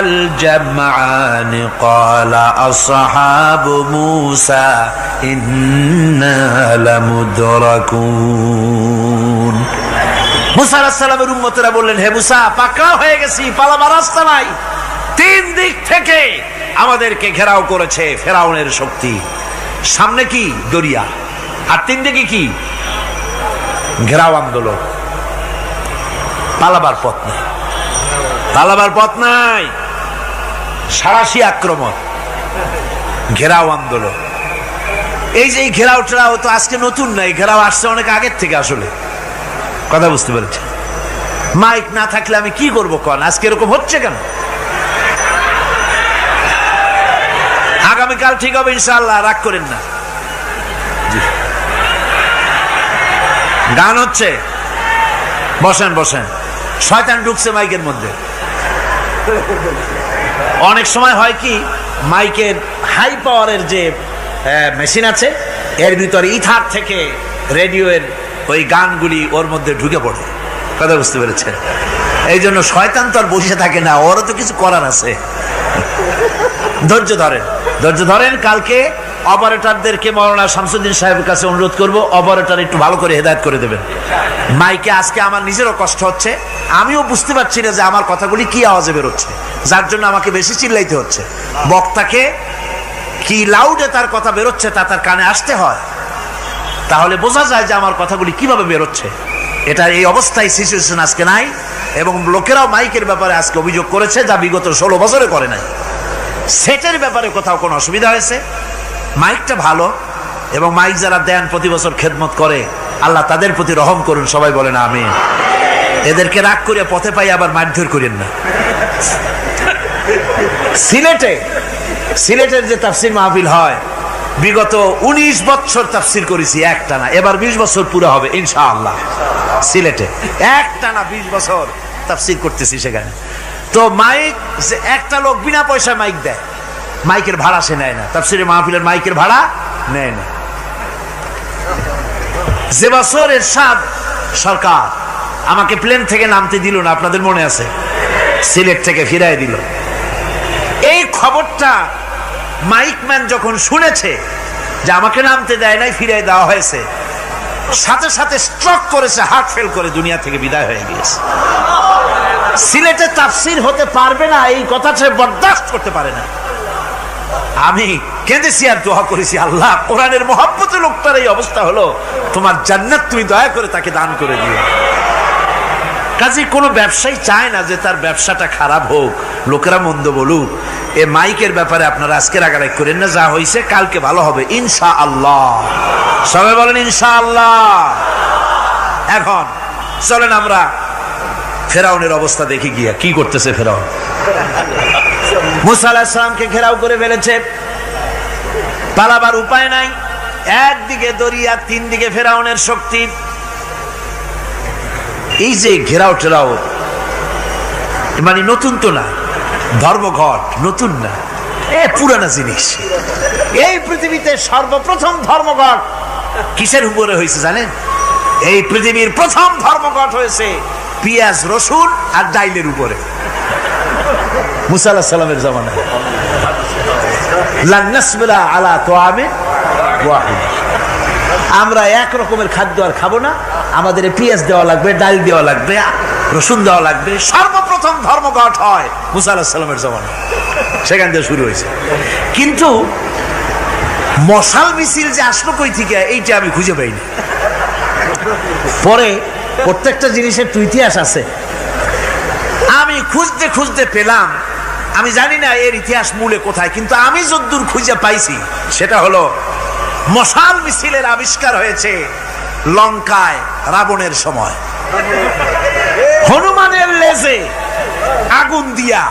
الجمعان قال أصحاب موسى إنا لمدركون। মুসা আলাইহিস সালামের উম্মতেরা বললেন, হে মুসা, পাকড়াও হয়ে গেছি, পালাবার রাস্তা নাই। তিন দিক থেকে আমাদেরকে ঘেরাও করেছে ফেরাউনের শক্তি। সামনে কি? দরিয়া, আর তিন দিকে কি? ঘেরাও আন্দোলন। পালাবার পথ নাই, পালাবার পথ নাই। সারাশি আক্রমণ, ঘেরাও আন্দোলন। এই যে ঘেরাও টেরাও তো আজকে নতুন নাই, ঘেরাও আসছে অনেক আগের থেকে। আসলে কথা বুঝতে পেরেছি। মাইক না থাকলে আমি কি করবো কন? আজকে এরকম হচ্ছে কেন? আগামীকাল ঠিক হবে ইনশাআল্লাহ, রাগ করেন না। গান হচ্ছে, বসেন বসেন। শয়তান ঢুকছে মাইকের মধ্যে। অনেক সময় হয় কি, মাইকের হাই পাওয়ারের যে মেশিন আছে, এর ভিতরে ইথার থেকে রেডিওর ওই গানগুলি ওর মধ্যে ঢুকে পড়ে। কথা বুঝতে পেরেছেন? এই জন্য শয়তান তো আর বসে থাকে না, ওরও তো কিছু করার আছে। ধৈর্য ধরেন, ধৈর্য ধরেন। কালকে অপারেটরদেরকে মাওলানা শামসুদ্দিন সাহেবের কাছে অনুরোধ করব, অপারেটর একটু ভালো করে হেদায়েত করে দেবেন। মাইকে আজকে আমার নিজেরও কষ্ট হচ্ছে, আমিও বুঝতে পারছি না যে আমার কথাগুলি কি আওয়াজে বেরোচ্ছে, যার জন্য আমাকে বেশি চিল্লাইতে হচ্ছে। বক্তাকে কি লাউডে তার কথা বেরোচ্ছে তা তার কানে আসতে হয়, তাহলে বোঝা যায় যে আমার কথাগুলি কিভাবে বেরোচ্ছে। এটা এই অবস্থায় সিচুয়েশন আজকে নাই, এবং লোকেরাও মাইকের ব্যাপারে আজকে অভিযোগ করেছে, যা বিগত 16 বছরে করে নাই। সেটের ব্যাপারে কোথাও কোনো অসুবিধা হয়েছে? মাইকটা ভালো, এবং মাইক যারা দেন প্রতি বছর খেদমত করে, আল্লাহ তাদের প্রতি রহম করুন। সবাই বলেন আমিন। এদেরকে রাগ করে পথে পাই আবার মারধর করেন না। সিলেটের যে তাফসির মাহফিল হয়, বিগত 19 বছর তাফসির করেছি একটানা, এবার 20 বছর পুরো হবে ইনশাআল্লাহ। সিলেটে একটানা 20 বছর তাফসির করতেছি সেখানে। তো মাইক, একটা লোক বিনা পয়সায় মাইক দেয়, মাইকের ভাড়া সে নেয় না। তাফসিরের মাহফিলের মাইকের ভাড়া নেয় না। যে বছর এরশাদ সরকার আমাকে প্লেন থেকে নামতে দিল না, আপনাদের মনে আছে? সিলেট থেকে ফিরাই দিল। এই খবরটা মাইকম্যান যখন শুনেছে যে আমাকে নামতে দেয় নাই, ফিরাই দেওয়া হয়েছে, সাথে সাথে স্ট্রোক করেছে, হার্ট ফেল করে দুনিয়া থেকে বিদায় হয়ে গিয়েছে। সিলেটে তাফসির হতে পারবে না, এই কথাটা বরদাস্ত করতে পারে না। আমি কেঁদেছি আর দোয়া করেছি, আল্লাহ, কোরআনের মহব্বতে লোকটার এই অবস্থা হলো, তোমার জান্নাত তুমি দয়া করে তাকে দান করে দিও। কাজে কোনো ব্যবসায়ী চায় না যে তার ব্যবসাটা খারাপ হোক, লোকেরা মন্দ বলুক। এ মাইকের ব্যাপারে আপনারা আজকে রাগারাগ করেন না, যা হয়েছে কালকে ভালো হবে ইনশাআল্লাহ। সবাই বলেন ইনশাআল্লাহ। এখন চলেন আমরা ফেরাউনের অবস্থা দেখি গিয়া কি করতেছে ফেরাউন। মুসা আলাইহিস সালামকে ঘেরাও করে ফেলেছে, পালাবার উপায় নাই। একদিকে দরিয়া, তিন দিকে ফেরাউনের শক্তি। এই যে ঘেরাও টেরাও মানে নতুন তো না, ধর্মঘট নতুন না, পুরানা জিনিস। এই পৃথিবীতে সর্বপ্রথম ধর্মঘট কিসের উপরে হয়েছে জানেন? এই পৃথিবীর প্রথম ধর্মঘট হয়েছে পেঁয়াজ, রসুন আর ডাইলের উপরে, মুসা আলাইহিস সালামের জামানায়। লান নাসবিরা আলা তুআমিন ওয়াহিদ, আমরা এক রকমের খাদ্য আর খাবো না, আমাদের পেঁয়াজ দেওয়া লাগবে, ডাল দেওয়া লাগবে, রসুন দেওয়া লাগবে। সর্বপ্রথম ধর্মঘট হয় মুসা আলাইহিস সালামের জামানায়, সেখান থেকে শুরু হয়েছে। কিন্তু মশাল মিছিল যে আসলো কই থেকে, এইটা আমি খুঁজে পাইনি। পরে প্রত্যেকটা জিনিসের তো ইতিহাস আছে, আমি খুঁজতে খুঁজতে পেলাম। আমি জানি না এর ইতিহাস মূলে কোথায়, কিন্তু আমি যদ্দূর খুঁজে পাইছি সেটা হলো মশাল মিছিলের আবিষ্কার হয়েছে লঙ্কায় রাবণের সময়। হনুমানের লেজে আগুন দিয়া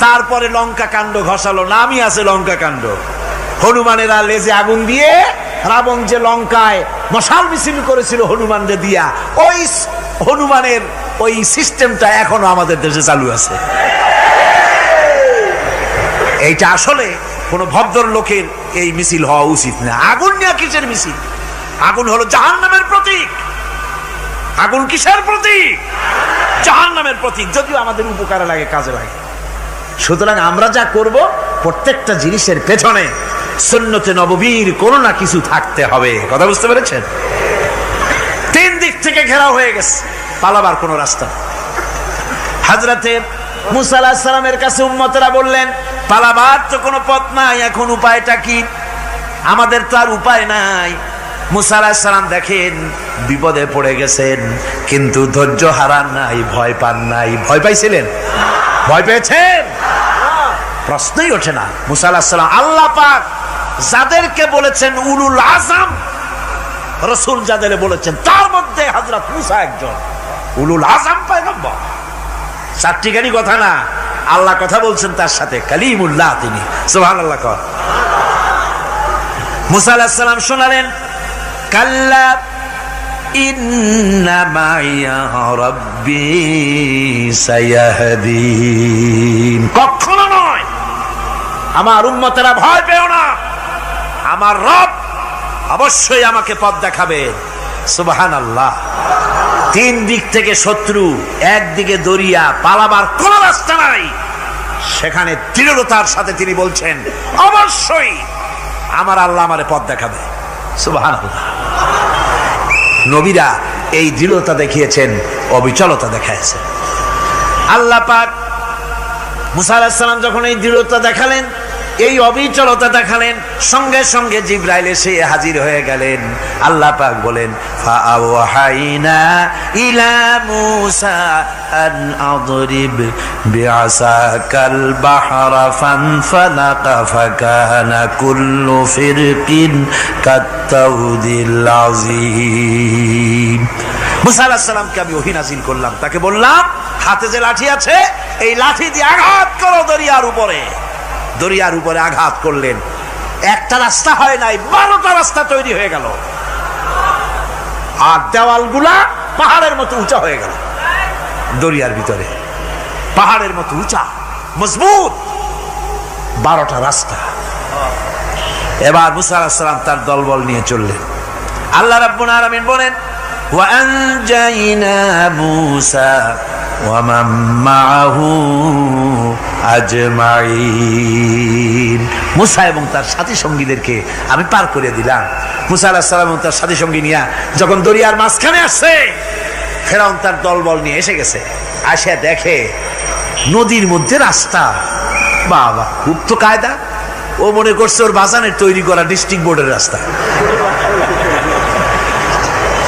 তারপরে লঙ্কা কাণ্ড ঘষালো, নামই আছে লঙ্কা কাণ্ড। হনুমানেরা লেজে আগুন দিয়ে রাবণ যে লঙ্কায় মশাল মিছিল করেছিল হনুমানদের দিয়া, ওই হনুমানের ওই সিস্টেমটা এখনো আমাদের দেশে চালু আছে। এইটা আসলে কোন ভদ্রলোকের এই মিছিল হওয়া উচিত না। আগুন নিয়ে কিসের মিছিল? আগুন হলো জাহান্নামের প্রতীক। আগুন কিসের প্রতীক? জাহান্নামের প্রতীক। যদিও আমাদের উপকারে লাগে, কাজে লাগে। সুতরাং আমরা যা করব, প্রত্যেকটা জিনিসের পেছনে সুন্নতে নববীর কোনো না কিছু থাকতে হবে। কথা বুঝতে পেরেছেন? তিন দিক থেকে ঘেরাও হয়ে গেছে, পালাবার কোনো রাস্তা। হযরতে মুসা আলাইহিস সালামের কাছে উম্মতেরা বললেন, পালাবার তো কোনো পথ নাই, এখন উপায়টা কি? আমাদের তো আর উপায় নাই। মুসা আলাইহিস সালাম দেখেন বিপদে পড়ে গেছেন, কিন্তু ধৈর্য হারান নাই, ভয় পান নাই। ভয় পাইছিলেন? ভয় পেয়েছেন? প্রশ্নই ওঠে না। মুসা আলাইহিস সালাম আল্লাহ পাক যাদেরকে বলেছেন উলুল আযম রাসূল, যাদের বলেছেন তার মধ্যে হযরত মুসা একজন উলুল আযম পয়গম্বর। চারটিখানি কথা না, আল্লাহ কথা বলছেন তার সাথে, কালিমুল্লাহ তিনি। সুবহানাল্লাহ। মুসা আলাইহিস সালাম শোনালেন, কাল্লা ইন্না মাইয়া রাব্বি সায়াহদিন। কখনো নয়, আমার উম্মতেরা ভয় পেও না, আমার রব অবশ্যই আমাকে পথ দেখাবেন। সুবহানাল্লাহ। তিন দিক থেকে শত্রু, একদিকে দরিয়া, পালাবার কোন রাস্তা নাই। সেখানে দৃঢ়তার সাথে তিনি বলছেন, অবশ্যই আমার আল্লাহ আমারে পথ দেখাবে। সুবহানাল্লাহ। নবীরা এই দৃঢ়তা দেখিয়েছেন, অবিচলতা দেখাইছেন। আল্লাহ পাক মুসা আলাইহিস সালাম যখন এই দৃঢ়তা দেখালেন, এই অবিচলতা দেখালেন, সঙ্গে সঙ্গে জিবরাইল এসে হাজির হয়ে গেলেন। আল্লাহ পাক বলেন, ফাআওহাইনা ইলা মুসা আন আদরিব বিআসাকাল বাহরা ফানফালাকা ফাকানা কুল্লু ফিরকিন কাত্তাউদিল আযীম। মুসা আলাইহিস সালামকে আমি ওহী নাযিল করলাম, তাকে বললাম হাতে যে লাঠি আছে, এই লাঠি দিয়ে আঘাত করো দরিয়ার উপরে। দরিয়ার উপরে আঘাত করলেন, একটা রাস্তা হয় নাই, 12টা রাস্তা তৈরি হয়ে গেল। আর দেওয়ালগুলা পাহাড়ের মতো উঁচা হয়ে গেল। দরিয়ার ভিতরে পাহাড়ের মতো উঁচা, মজবুত 12টা রাস্তা। এবার মুসা আলাইহিস সালাম তার দলবল নিয়ে চললেন। আল্লাহ রাব্বুল আলামিন বলেন, ওয়া আনজাইনা মুসা ওয়া মান মাআহু আজমাইন। মুসা এবং তার সাথী সঙ্গীদেরকে আমি পার করে দিলাম। মুসা আলাইহিস সালাম এবং তার সাথী সঙ্গী নিয়ে যখন দরিয়ার মাঝখানে আসছে, ফেরাউন তার দলবল নিয়ে এসে গেছে। আসে দেখে নদীর মধ্যে রাস্তা। বাবা, খুব তো কায়দা। ও মনে করছে ওর বাজানের তৈরি করা ডিস্ট্রিক্ট বোর্ডের রাস্তা।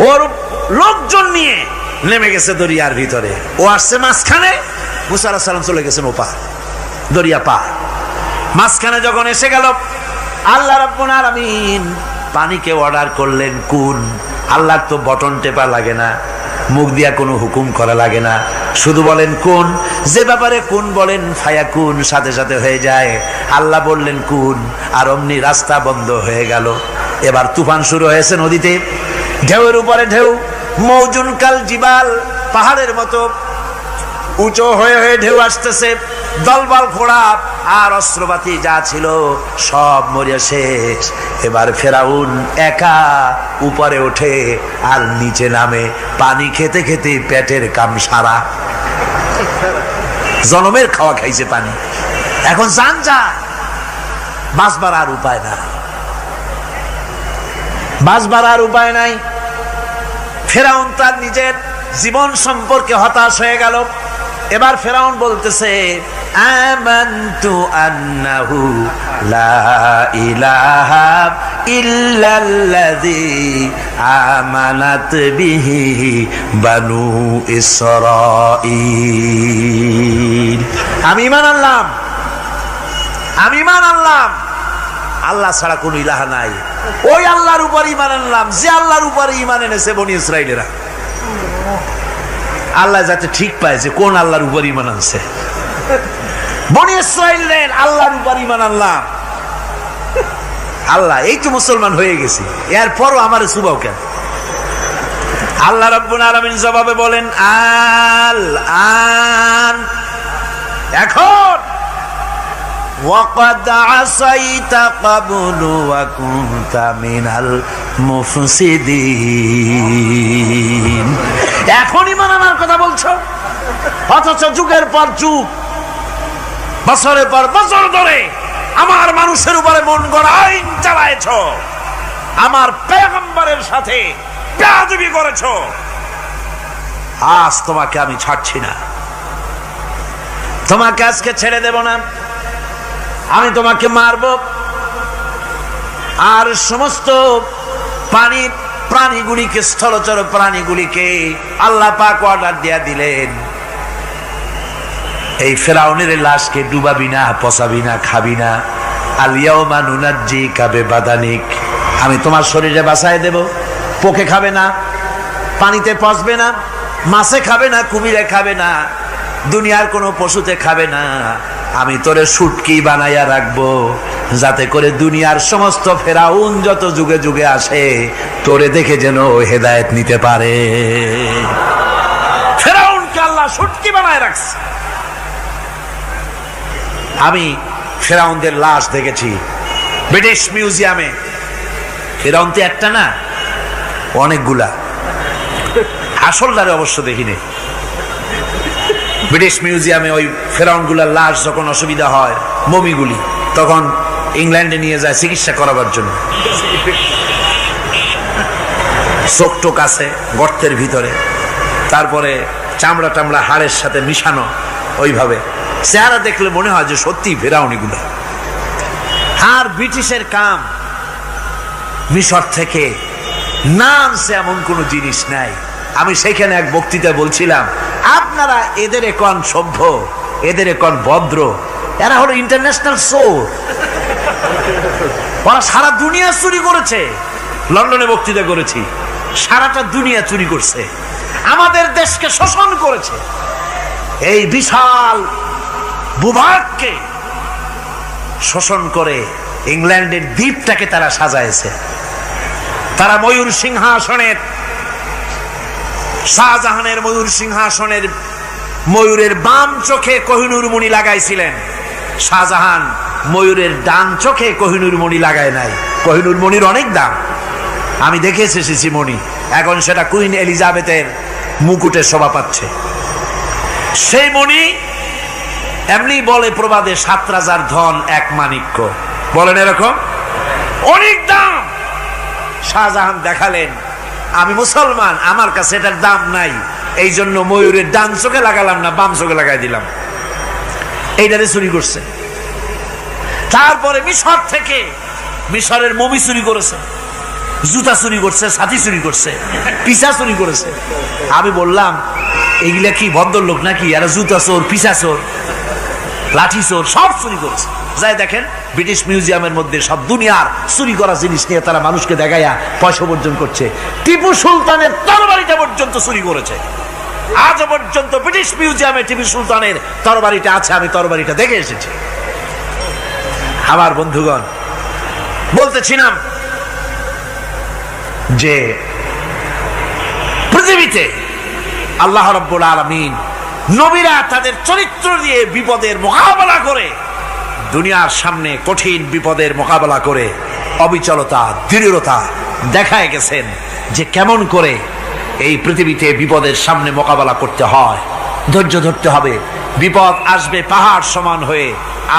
ওর লোকজন নিয়ে নেমে গেছে দরিয়ার ভিতরে, ও আসছে মাঝখানে, মুসা আলাইহিস সালাম চলে গেছেন ওপার, দরিয়া পার। মাঝখানে যখন এসে গেল, আল্লাহ রাব্বুল আলামিন পানিকে অর্ডার করলেন কুন। আল্লাহর তো বটন টেপা লাগে না, মুখ দিয়া কোনো হুকুম করা লাগে না, শুধু বলেন কুন। যে ব্যাপারে কুন বলেন ফায়াকুন, সাথে সাথে হয়ে যায়। আল্লাহ বললেন কুন, আর অমনি রাস্তা বন্ধ হয়ে গেল। এবার তুফান শুরু হয়েছে নদীতে, ঢেউয়ের উপরে ঢেউ, মৌজুন কাল জিবাল, পাহাড়ের মতো উঁচু হয়ে হয়ে ঢেউ আসতেছে। দলবল ঘোড়া আর অস্ত্রপাতি যা ছিল সব মরিয়া শেষ। এবার ফেরাউন একা উপরে ওঠে আর নিচে নামে, পানি খেতে খেতে পেটের কাম সারা, জনমের খাওয়া খাইছে পানি। এখন জান যা, বাঁচবার আর উপায় নাই, বাঁচবার আর উপায় নাই। ফেরাউন তার নিজের জীবন সম্পর্কে হতাশ হয়ে গেল। এবার ফেরাউন বলতেছে, আমানতু আন্নাহু লা ইলাহা ইল্লাল্লাযী আমানাত বিহি বানু ইসরাঈল। আমি ঈমান আনলাম, আমি ঈমান আনলাম আল্লাহ ছাড়া কোন ইলাহা নাই। ওই আল্লাহর উপর ঈমান আনলাম যে আল্লাহর উপর ঈমান এনেছে বনি ইসরাইলেরা। আল্লাহ যাতে ঠিক পায় যে কোন আল্লাহর উপর ঈমান আনছে। বনি ইসরাইলের আল্লাহর উপর ঈমান আনলাম। আল্লাহ এই তো মুসলমান হয়ে গেছি, এরপরও আমারে সুবাও কেন? আল্লাহ রাব্বুল আলামিন জবাবে বলেন, আল আন, এখন ওয়াকাদ আসাইতা ক্বাবলু ওয়া কুনতা মিনাল মুফসিদিন। এখন ঈমান আনার কথা বলছো, অথচ যুগের পর যুগ, বছরের পর বছর ধরে আমার মানুষের উপরে মন গড়া আইন চালায়েছো, আমার পয়গম্বরের সাথে বেয়াদবি করেছো। আজ তোমাকে আমি ছাড়ছি না, তোমাকে আজকে ছেড়ে দেব না, আমি তোমাকে মারব। আর সমস্ত প্রাণীগুলিকে, স্থলচর প্রাণীগুলিকে আল্লাহ পাক অর্ডার দিয়া দিলেন, এই ফেরাউনের লাশকে ডুবাবি না, পচাবি না, খাবি না। আল ইয়াউমা নুনাজ্জিকা বিবাদানিক, আমি তোমার শরীরে বাঁচায় দেব। পোকে খাবে না, পানিতে পচবে না, মাছে খাবে না, কুমিরে খাবে না, দুনিয়ার কোনো পশুতে খাবে না। আমি তোরে শুটকি বানাইয়া রাখবো, যাতে করে দুনিয়ার সমস্ত ফেরাউন যত যুগে যুগে আসে তোরে দেখে যেন হেদায়েত নিতে পারে। ফেরাউনকে আল্লাহ শুটকি বানায় রাখছে। আমি ফেরাউনদের লাশ দেখেছি ব্রিটিশ মিউজিয়ামে। ফেরাউন তো একটা না, অনেকগুলা। আসলদারে অবশ্য দেখিনি। ব্রিটিশ মিউজিয়ামে ওই ফেরাউনগুলার লাশ যখন অসুবিধা হয়, মমিগুলি, তখন ইংল্যান্ডে নিয়ে যায় চিকিৎসা করাবার জন্য। চোখ টোক আছে গর্তের ভিতরে, তারপরে চামড়া টামড়া হাড়ের সাথে মিশানো, ওইভাবে চেহারা দেখলে মনে হয় যে সত্যি ফেরাউনিগুলো। আর ব্রিটিশের কাম মিশর থেকে না আনছে এমন কোন জিনিস নাই। আমি সেখানে এক বক্তৃতা বলছিলাম, আপনারা এদের এখন সভ্য, এদের এখন ভদ্র, এরা হলো ইন্টারন্যাশনাল চোর। ওরা সারা দুনিয়া চুরি করেছে। লন্ডনে বক্তৃতা করেছি, সারাটা দুনিয়া চুরি করছে, আমাদের দেশকে শোষণ করেছে। এই বিশাল ভূভাগকে শোষণ করে ইংল্যান্ডের দ্বীপটাকে তারা সাজাইছে। তারা ময়ূর সিংহাসনের, শাহজাহানের ময়ূর সিংহাসনের ময়ূরের বাম চোখে কোহিনূর মণি লাগাইছিলেন। শাহজাহান ময়ূরের ডান চোখে কোহিনূর মণি লাগায় নাই। কোহিনূর মণির অনেক দাম, আমি দেখে এসেছি মণি। এখন সেটা কুইন এলিজাবেথের মুকুটে শোভা পাচ্ছে। সেই মণি এমনি বলে প্রবাদে ৭ রাজার ধন এক মাণিক্য, বলেন এরকম, অনেক দাম। শাহজাহান দেখালেন, আমি মুসলমান, আমার কাছে এটার দাম নাই, এই জন্য ময়ূরের ডান চোখে লাগালাম না, বাম চোখে লাগাই দিলাম। এইটারে চুরি করছে। তারপরে মিশর থেকে, মিশরের মমি চুরি করেছে, জুতা চুরি করছে, ছাতি চুরি করছে, পিসা চুরি করেছে। আমি বললাম, এগুলা কি ভদ্রলোক নাকি? এরা জুতা চোর, পিসা চোর, লাঠি চোর, সব চুরি করেছে। যাই দেখেন ব্রিটিশ মিউজিয়ামের মধ্যে সব দুনিয়ার চুরি করা জিনিস নিয়ে তারা মানুষকে দেখাইয়া পয়সা অর্জন করছে। টিপু সুলতানের তরবারিটা পর্যন্ত চুরি করেছে। আজ পর্যন্ত ব্রিটিশ মিউজিয়ামে টিপু সুলতানের তরবারিটা আছে, আমি তরবারিটা দেখে এসেছি। আমার বন্ধুগণ, বলতেছিলাম যে পৃথিবীতে আল্লাহ রাব্বুল আলামিন নবীরা তাদের চরিত্র দিয়ে বিপদের মোকাবেলা করে দুনিয়ার সামনে কঠিন বিপদের মোকাবেলা করে অবিচলতা, দৃঢ়তা দেখায় গেছেন যে কেমন করে এই পৃথিবীতে বিপদের সামনে মোকাবেলা করতে হয়। ধৈর্য ধরতে হবে, বিপদ আসবে পাহাড় সমান হয়ে,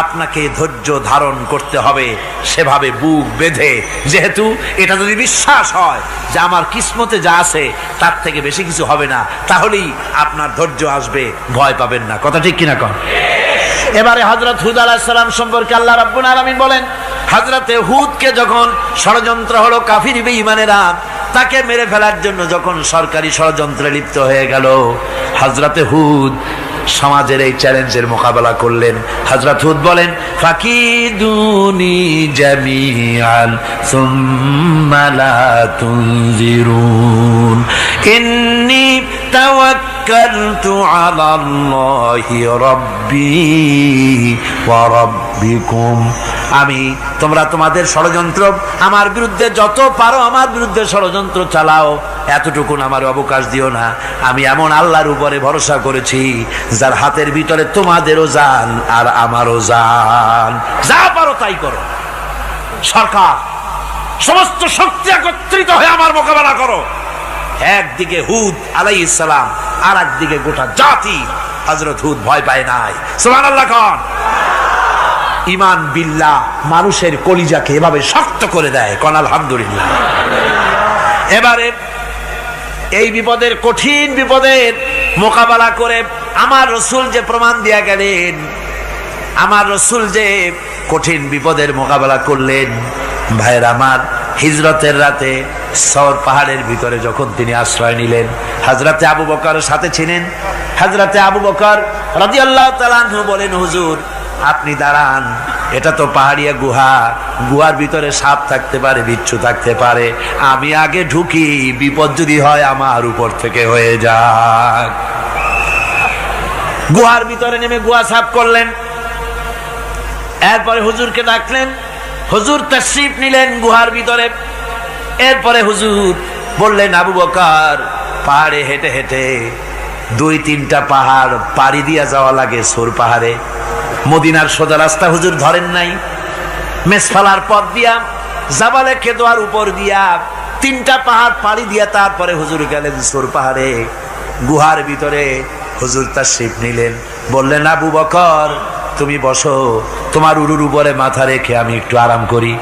আপনাকে ধৈর্য ধারণ করতে হবে সেভাবে বুক বেঁধে। যেহেতু এটা যদি বিশ্বাস হয় যে আমার কিসমতে যা আছে তার থেকে বেশি কিছু হবে না, তাহলেই আপনার ধৈর্য আসবে, ভয় পাবেন না। কথা ঠিক কিনা কন? এবারে হযরত হুদ আলাইহিস সালাম সম্পর্কে আল্লাহ রাব্বুল আলামিন বলেন, হযরতে হুদকে যখন ষড়যন্ত্র হলো কাফির বেঈমানেরা তাকে মেরে ফেলার জন্য যখন সরকারি ষড়যন্ত্রে লিপ্ত হয়ে গেল, হযরতে হুদ সমাজের এই চ্যালেঞ্জের মোকাবেলা করলেন। হযরত হুদ বলেন, ফাকিদুনি জামিআন সুম্মা লা তুনজিরুন ইন্নী তাওয়াক্কালতু আলাল্লাহি রাব্বি ওয়া রাব্বিকুম। তোমরা তোমাদের ষড়যন্ত্র আমার বিরুদ্ধে যত পারো আমার বিরুদ্ধে ষড়যন্ত্র চালাও, এতটুকুন আমার অবকাশ দিও না। আমি এমন আল্লাহর উপরে ভরসা করেছি যার হাতের ভিতরে তোমাদেরও জান আর আমারও জান। যা পারো তাই করো। সরকার সমস্ত শক্তি একত্রিত হয়ে আমার মোকাবেলা করো। একদিকে হুদ আলাইহিস সালাম, আর একদিকে গোটা জাতি। হযরত হুদ ভয় পায় নাই। সুবহানাল্লাহ কোন? ঈমান বিল্লাহ মানুষের কলিজাকে এভাবে শক্ত করে দেয়। কোন আলহামদুলিল্লাহ। এবারে এই বিপদের, কঠিন বিপদের মোকাবেলা করে আমার রাসূল যে প্রমাণ দিয়া গেলেন, আমার রাসূল যে কঠিন বিপদের মোকাবেলা করলেন, ভাইয়ের আমার, হিজরতের রাতে সওর পাহাড়ের ভিতরে যখন তিনি আশ্রয় নিলেন, হযরতে আবু বকর সাথে ছিলেন। হযরতে আবু বকর রাদিয়াল্লাহু তাআলা আনহু বলেন, হুজুর আপনি দাঁড়ান, এটা তো পাহাড়িয়া গুহা, গুহার ভিতরে সাপ থাকতে পারে, বিচ্ছু থাকতে পারে, আমি আগে ঢুকি, বিপদ যদি হয় আমার উপর থেকে হয়ে যাক। গুহার ভিতরে নেমে গুহা সাফ করলেন। এরপরে হুজুরকে ডাকলেন, হুজুর তাশরীফ নিলেন গুহার ভিতরে। এরপরে হুজুর বললেন, আবু বকর পাহাড়ে হেঁটে হেঁটে 2-3টা পাহাড় পাড়ি দিয়া যাওয়া লাগে সৌর পাহাড়ে। মদিনার সোজা রাস্তা হুজুর ধরেন নাই, মেসফালার পথ দিয়া জাবালে কেদোয়ার উপর দিয়া 3টা পাহাড় পাড়ি দিয়া তারপরে হুজুর গেলেন সৌর পাহাড়ে। গুহার ভিতরে হুজুর তাশরীফ নিলেন। বললেন, আবু বকর তুমি বসো, তোমার উরুর উপরে মাথা রেখে আমি একটু আরাম করি।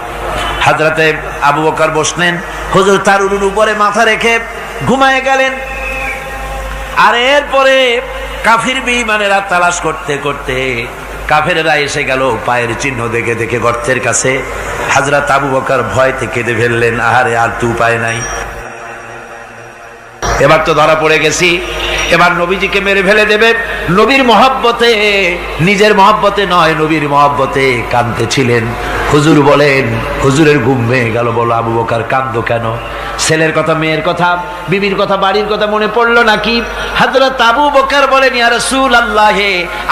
হযরতে আবু বকর বসলেন, হুজুর তার উরুর উপরে মাথা রেখে ঘুমায় গেলেন। আর এরপরে কাফির বেঈমানেরা তালাশ করতে করতে কাফেরেরা এসে গেল পায়ের চিহ্ন দেখে দেখে গর্তের কাছে। হযরত আবু বকর ভয়তে কেঁদে ফেললেন, আহারে আর তো উপায় নাই, এবার তো ধরা পড়ে গেছি, এবার নবীজিকে মেরে ফেলে দেবে। নবীর মহব্বতে, নিজের মহব্বতে নয়, নবীর মহব্বতে কাঁদতেছিলেন। হুজুর বলেন, হুজুরের ঘুম ভেঙে গেল। বলো আবু বকর কাঁদো কেন? ছেলের কথা, মেয়ের কথা, বিবির কথা, বাড়ির কথা মনে পড়লো নাকি? হযরত আবু বকর বলেন, ইয়া রাসূলুল্লাহ,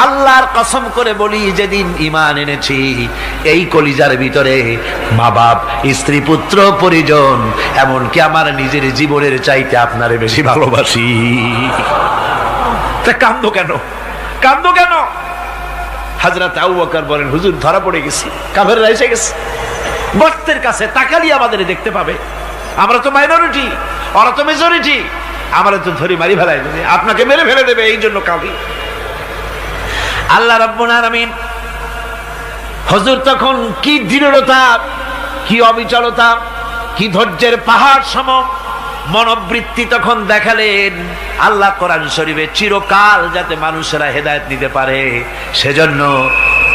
আল্লাহর কসম করে বলি, যেদিন ঈমান এনেছি এই কলিজার ভিতরে মা বাপ, স্ত্রী, পুত্র, পরিজন, এমনকি আমার নিজের জীবনের চাইতে আপনারে বেশি ভালোবাসি। তা কাঁদো কেন? কাঁদো কেন? হযরত আবু বকর বলেন, হুজুর ধরা পড়ে গেছি, কাফেররা এসে গেছে গর্তের কাছে, তাকালি আমাদের দেখতে পাবে, আমরা তো মাইনরিটি, ওরা তো মেজরিটি, আমরা তো ধরি মারি ফেলাই দেবে, আপনাকে মেরে ফেলে দেবে, এই জন্য কাঁদি। আল্লাহ রাব্বুল আলামিন, হুজুর তখন কি দৃঢ়তা, কি অবিচলতা, কি ধৈর্যের পাহাড় সম মনোবৃত্তি তখন দেখালেন। আল্লাহ কোরআন শরীফে চিরকাল যাতে মানুষেরা হেদায়েত নিতে পারে সেজন্য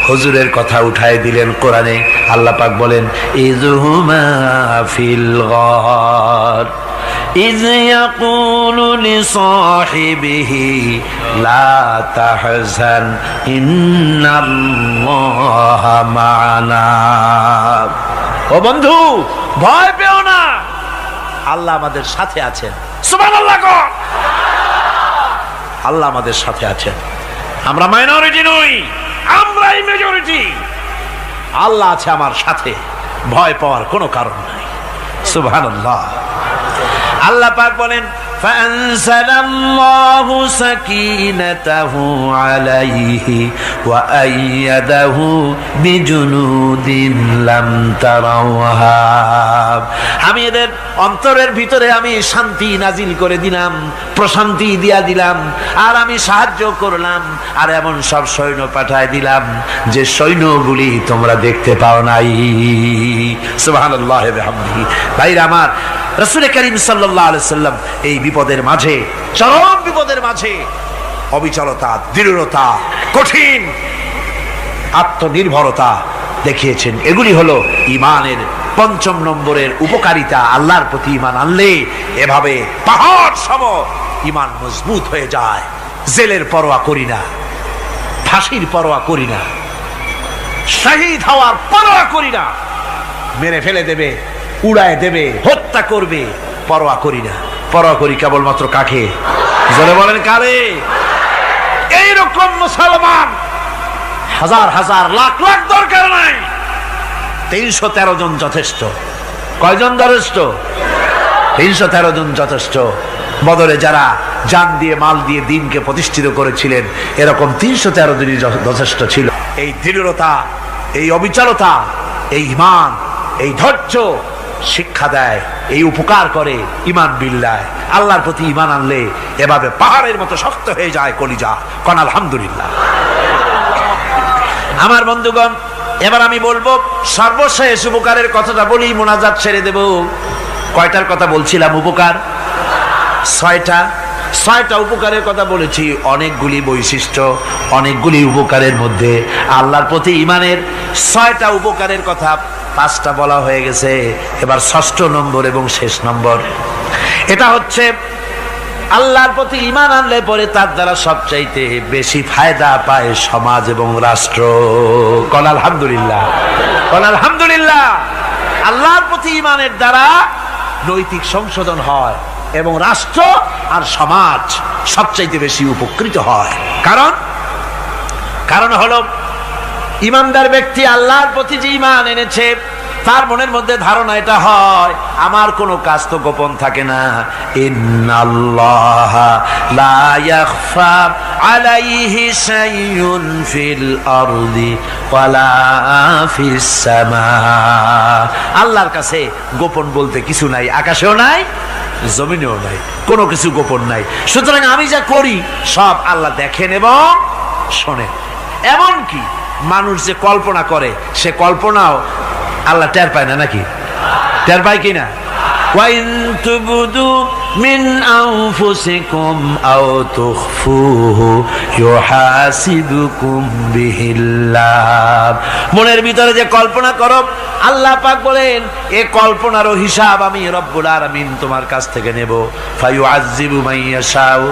হুজুরের কথা উঠায় দিলেন কোরআনে। আল্লাহ পাক বলেন, ইযহুমা ফিল গার ইয ইয়াকুলু লিসাহিবিহি লা তাহজান ইন্নাল্লাহা মা'ানা। ও বন্ধু, ভয় পেও না, আল্লাহ আমাদের সাথে আছেন। সুবহানাল্লাহ। আল্লাহ আমাদের সাথে আছেন। আমরা মাইনরিটি নই, আমরাই মেজরিটি। আল্লাহ আছে আমার সাথে, ভয় পাওয়ার কোনো কারণ নাই। সুবহানাল্লাহ। আল্লাহ পাক বলেন, فأنزل الله سكينته عليه وأيده بجنود لم تروها। আমি এদের অন্তরের ভিতরে আমি শান্তি নাজিল করে দিলাম, প্রশান্তি দিয়া দিলাম, আর আমি সাহায্য করলাম, আর এমন সব সৈন্য পাঠায় দিলাম যে সৈন্যগুলি তোমরা দেখতে পাও নাই। সুবহানাল্লাহ ওয়া বিহামদিহি। ভাইরা আমার, রাসূল করিম সাল্লাল্লাহু আলাইহি সাল্লাম এই বিপদের মাঝে, চরম বিপদের মাঝে অবিচলতা, দৃঢ়তা, কঠিন আত্মনির্ভরতা দেখিয়েছেন। এগুলি হলো ঈমানের পঞ্চম নম্বরের উপকারিতা। আল্লাহর প্রতি ঈমান আনলে এভাবে পাহাড় সম ঈমান মজবুত হয়ে যায়। জেলের পরোয়া করি না, ফাঁসির পরোয়া করি না, শহীদ হওয়ার পরোয়া করি না, মেরে ফেলে দেবে, উড়ায় দেবে, হত্যা করবে, পরোয়া করি না। পরোয়া করি কেবলমাত্র কাকে? জোরে বলেন কারে? এইরকম মুসলমান হাজার হাজার লাখ লাখ দরকার নাই, 313 জন যথেষ্ট। কয়জন যথেষ্ট? 313 জন যথেষ্ট। বদরে যারা জান দিয়ে মাল দিয়ে দিনকে প্রতিষ্ঠিত করেছিলেন, এরকম 313 জনই যথেষ্ট ছিল। এই দৃঢ়তা, এই অবিচলতা, এই ঈমান, এই ধৈর্য শিক্ষা দেয়, এই উপকার করে ঈমান বিল্লাহ। আল্লাহর প্রতি ঈমান আনলে এভাবে পাহাড়ের মতো শক্ত হয়ে যায় কলিজা। কোন আলহামদুলিল্লাহ। আমার বন্ধুগণ, এবার আমি বলবো সর্বশেষ উপকারের কথাটা বলি, মোনাজাত ছেড়ে দেব। কয়টার কথা বলছিলাম? উপকার 6টা উপকারের কথা বলেছি। অনেকগুলি বৈশিষ্ট্য, অনেকগুলি উপকারের মধ্যে আল্লাহর প্রতি ঈমানের 6টা উপকারের কথা 5টা বলা হয়ে গেছে। এবার 6ষ্ঠ নম্বর এবং শেষ নম্বর, এটা হচ্ছে আল্লাহর প্রতি ঈমান আনলে পরে তার দ্বারা সবচাইতে বেশি ফায়দা পায় সমাজ এবং রাষ্ট্র। কোন আলহামদুলিল্লাহ, কোন আলহামদুলিল্লাহ। আল্লাহর প্রতি ঈমানের দ্বারা নৈতিক সংশোধন হয় এবং রাষ্ট্র আর সমাজ সবচাইতে বেশি উপকৃত হয়। কারণ হলো ঈমানদার ব্যক্তি আল্লাহর প্রতি যে ঈমান এনেছে, তার মনের মধ্যে ধারণা এটা হয়, আমার কোনো কাজ তো গোপন থাকে না। ইন্নাল্লাহা লা ইয়াখফা আলাইহি শাইউন ফিল আরদি ওয়ালা ফিস সামা। আল্লাহর কাছে গোপন বলতে কিছু নাই, আকাশেও নাই, জমিনেও নাই, কোনো কিছু গোপন নাই। সুতরাং আমি যা করি সব আল্লাহ দেখেন এবং শোনেন। এমনকি মানুষ যে কল্পনা করে, সে কল্পনাও আল্লাহ টের পায় না, নাকি? টের পায় কিনা? ওয়াইন তুবদু মিন আনফুসিকুম আও তুখফুহু ইউহাসিবুকুম বিহিল্লাহ। মনের ভিতরে যে কল্পনা করো, আল্লাহ পাক বলেন এ কল্পনারও হিসাব আমি রব্বুল আলামিন তোমার কাছ থেকে নেব। ফায়ুআযযিবু মান ইয়াশাউ,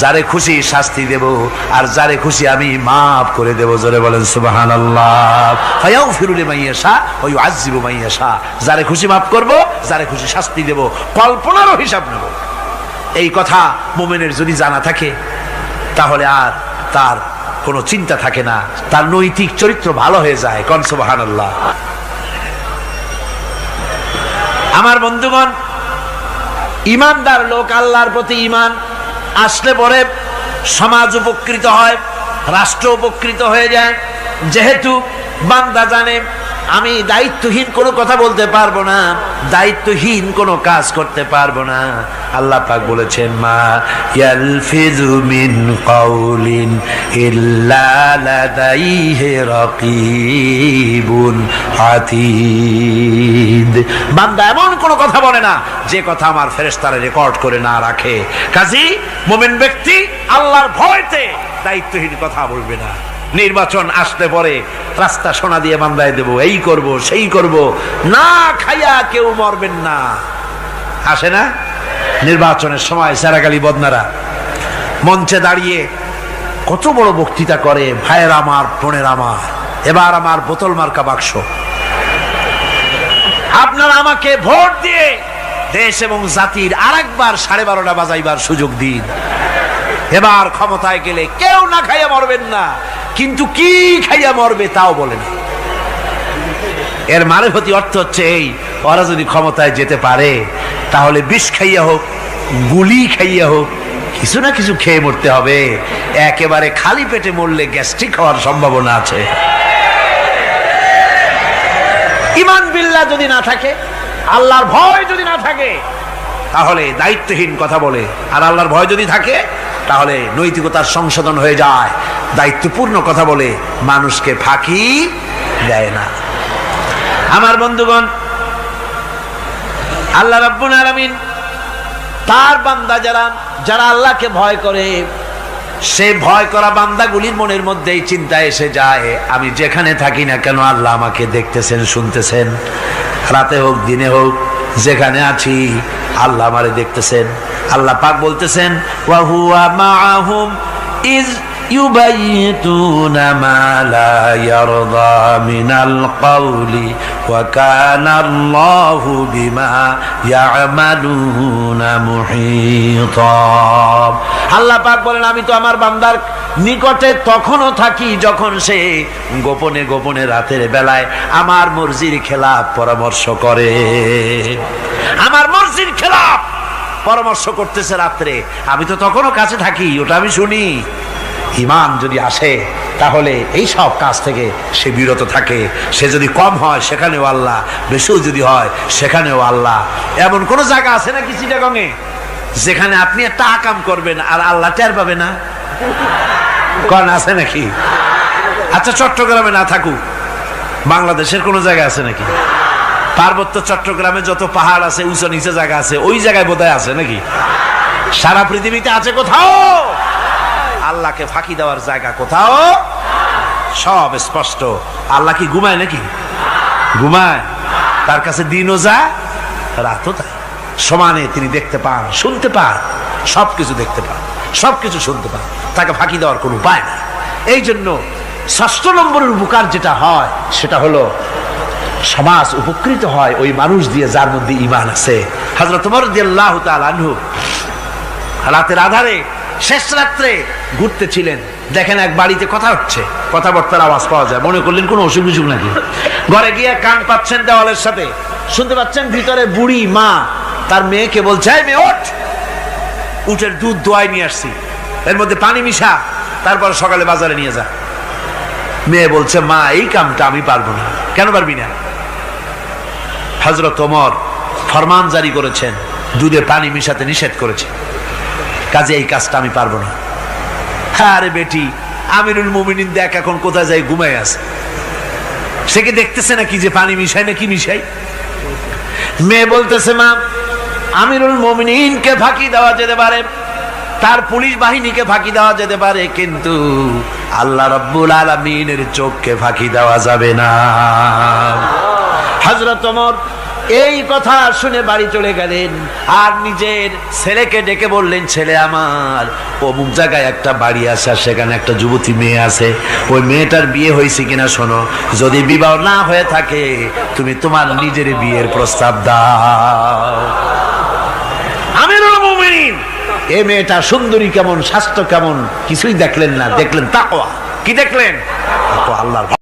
যারে খুশি শাস্তি দেব, আর যারে খুশি আমি মাফ করে দেব। জোরে বলেন সুবহানাল্লাহ। ফায়াগফিরু লিমান ইয়াশা ওয়া ইউআযযিবু মান ইয়াশা, যারে খুশি মাফ করব, যারে খুশি শাস্তি দেব, কল্পনারও হিসাব নেব। এই কথা মুমিনের যদি জানা থাকে, তাহলে আর তার কোনো চিন্তা থাকে না, তার নৈতিক চরিত্র ভালো হয়ে যায়। কোন সুবহানাল্লাহ। আমার বন্ধুগণ, ঈমানদার লোক, আল্লাহর প্রতি ঈমান আসলে পরে সমাজ উপকৃত হয়, রাষ্ট্র উপকৃত হয়ে যায়। যেহেতু বান্দা জানে আমি দায়িত্বহীন কোনো কথা বলতে পারবো না, দায়িত্বহীন কোনো কাজ করতে পারবো না। আল্লাহ পাক বলেছেন, মা ইয়ালফিযু মিন কাউলিন ইল্লা লাদাইহি রাকীবুন আতীদ। বান্দা এমন কোনো কথা বলে না যে কথা আমার ফেরেশতারা রেকর্ড করে না রাখে। কাজী মুমিন ব্যক্তি আল্লাহর ভয়তে দায়িত্বহীন কথা বলবে না। নির্বাচন আসতে পরে রাস্তা সোনা দিয়ে বান্ধায় দেব, এই করব সেই করব, না খাইয়া কেউ মরবেন না। আসে না নির্বাচনের সময় সারাগালি বদনারা মঞ্চে দাঁড়িয়ে কত বড় বক্তৃতা করে, ভাইয়ের আমার, বোনের আমার, এবার আমার বোতল মার্কা বাক্স, আপনারা আমাকে ভোট দিয়ে দেশ এবং জাতির আরেকবার 12:30 বাজাইবার সুযোগ দিন। এবার ক্ষমতায় গেলে কেউ না খাইয়া মরবেন না, কিন্তু কি খাইয়া মরবে তাও বলেন। এর মারফতি অর্থ হচ্ছে এই, ওরা যদি ক্ষমতায় যেতে পারে তাহলে বিষ খাইয়া হোক, গুলি খাইয়া হোক, কিছু না কিছু খেয়ে মরতে হবে। একেবারে খালি পেটে মরলে গ্যাস্ট্রিক হওয়ার সম্ভাবনা আছে। ঈমান বিল্লাহ যদি না থাকে, আল্লাহর ভয় যদি না থাকে, তাহলে দায়িত্বহীন কথা বলে। আর আল্লাহর ভয় যদি থাকে, তাহলে নৈতিকতার সংশোধন হয়ে যায়, দায়িত্বপূর্ণ কথা বলে, মানুষকে ফাঁকি দেয় না। আমার বন্ধুগণ, আল্লাহ রাব্বুল আলামিন তার বান্দা যারা আল্লাহকে ভয় করে, সে ভয় করা বান্দাগুলির মনের মধ্যেই চিন্তা এসে যায়, আমি যেখানে থাকি না কেন আল্লাহ আমাকে দেখতেছেন, শুনতেছেন। রাতে হোক দিনে হোক, যেখানে আছি আল্লাহ আমারে দেখতেছেন। আল্লাহ পাক বলতেছেন, ওয়া হুয়া মাআহুম ইজ ইউবাইতুনা মা লা ইয়ারদা মিনাল কওলি ওয়া কানা আল্লাহু বিমা ইয়ামালুনা মুহীতা। আল্লাহ পাক বলেন, আমি তো আমার বান্দার নিকটে তখনও থাকি যখন সে গোপনে গোপনে রাতের বেলায় আমার মর্জির খেলাফ পরামর্শ করে। আমার মর্জির খেলাফ পরামর্শ করতেছে রাত্রে, আমি তো তখনও কাছে থাকি, ওটা আমি শুনি। ঈমান যদি আসে, তাহলে এই সব কাজ থেকে সে বিরত থাকে। সে যদি কম হয় সেখানেও আল্লাহ, বেশিও যদি হয় সেখানেও আল্লাহ। এমন কোন জায়গা আছে নাকি চিটাগংয়ে যেখানে আপনি একটা আকাম করবেন আর আল্লাহ টের পাবে না? কোন আছে নাকি? আচ্ছা, চট্টগ্রামে না থাকুক, বাংলাদেশের কোন জায়গা আছে নাকি? পার্বত্য চট্টগ্রামে যত পাহাড় আছে, উঁচু নিচে জায়গা আছে, ওই জায়গায় বোধহয় আছে নাকি? সারা পৃথিবীতে আছে কোথাও? আল্লাহকে ফাঁকি দেওয়ার জায়গা কোথাও? সব স্পষ্ট। আল্লাহ কি ঘুমায় নাকি? ঘুমায়? তার কাছে দিনও যায়, রাতও তাই। সমানে তিনি দেখতে পান, শুনতে পান, সবকিছু দেখতে পান, সবকিছু শুনতে পান। তাকে ফাঁকি দেওয়ার কোনো উপায় নাই। এই জন্য ৬ষ্ঠ নম্বরের উপকার যেটা হয়, সেটা হলো সমাজ উপকৃত হয় ওই মানুষ দিয়ে যার মধ্যে ঈমান আছে। হযরত ওমর রাদিয়াল্লাহু তাআলা আনহু রাতের আধারে, শেষ রাত্রে ঘুরতেছিলেন, দেখেন এক বাড়িতে কথা হচ্ছে, কথাবার্তার আওয়াজ পাওয়া যায়। মনে করলেন কোন অসুখ বিসুখ নাকি। ঘরে গিয়ে কান পাচ্ছেন দেওয়ালের সাথে, শুনতে পাচ্ছেন ভিতরে বুড়ি মা তার মেয়েকে বলছে, এই মেয়ে ওঠ, উটের দুধ দোয়াই নিয়ে আসছি, এর মধ্যে পানি মিশা, তারপর সকালে বাজারে নিয়ে যা। মেয়ে বলছে, মা এই কামটা আমি পারবো না। কেন পারবি না? হযরত ওমর ফরমান জারি করেছেন, দুধে পানি মিশাতে নিষেধ করেছেন, কাজে এই কাজটা আমি পারবো না। আরে বেটি, আমিরুল মুমিনিন দেখ এখন কোথায় যায়, ঘুমায় আছে। সে কি দেখতেছে নাকি যে পানি মিশাই না কি মিশাই? মেয়ে বলতেছে, মা আমিরুল মুমিনিনকে ফাঁকি দেওয়া যেতে পারে, তার পুলিশ বাহিনীকে ফাঁকি দেওয়া যেতে পারে, কিন্তু আল্লাহ রাব্বুল আলামিনের চোখকে ফাঁকি দেওয়া যাবে না। হযরত ওমর এই কথা শুনে বাড়ি চলে গেলেন, আর নিজের ছেলেকে ডেকে বললেন, ছেলে আমার, অমুক জায়গায় একটা বাড়ি আছে, সেখানে একটা যুবতী মেয়ে আছে, ওই মেয়েটার বিয়ে হয়েছে কিনা শোনো, যদি বিবাহ না হয়ে থাকে তুমি তোমার নিজের বিয়ের প্রস্তাব দাও। আমিরুল মুমিনিন এই মেয়েটা সুন্দরী কেমন, স্বাস্থ্য কেমন কিছুই দেখলেন না, দেখলেন তাকওয়া। কি দেখলেন? আল্লাহর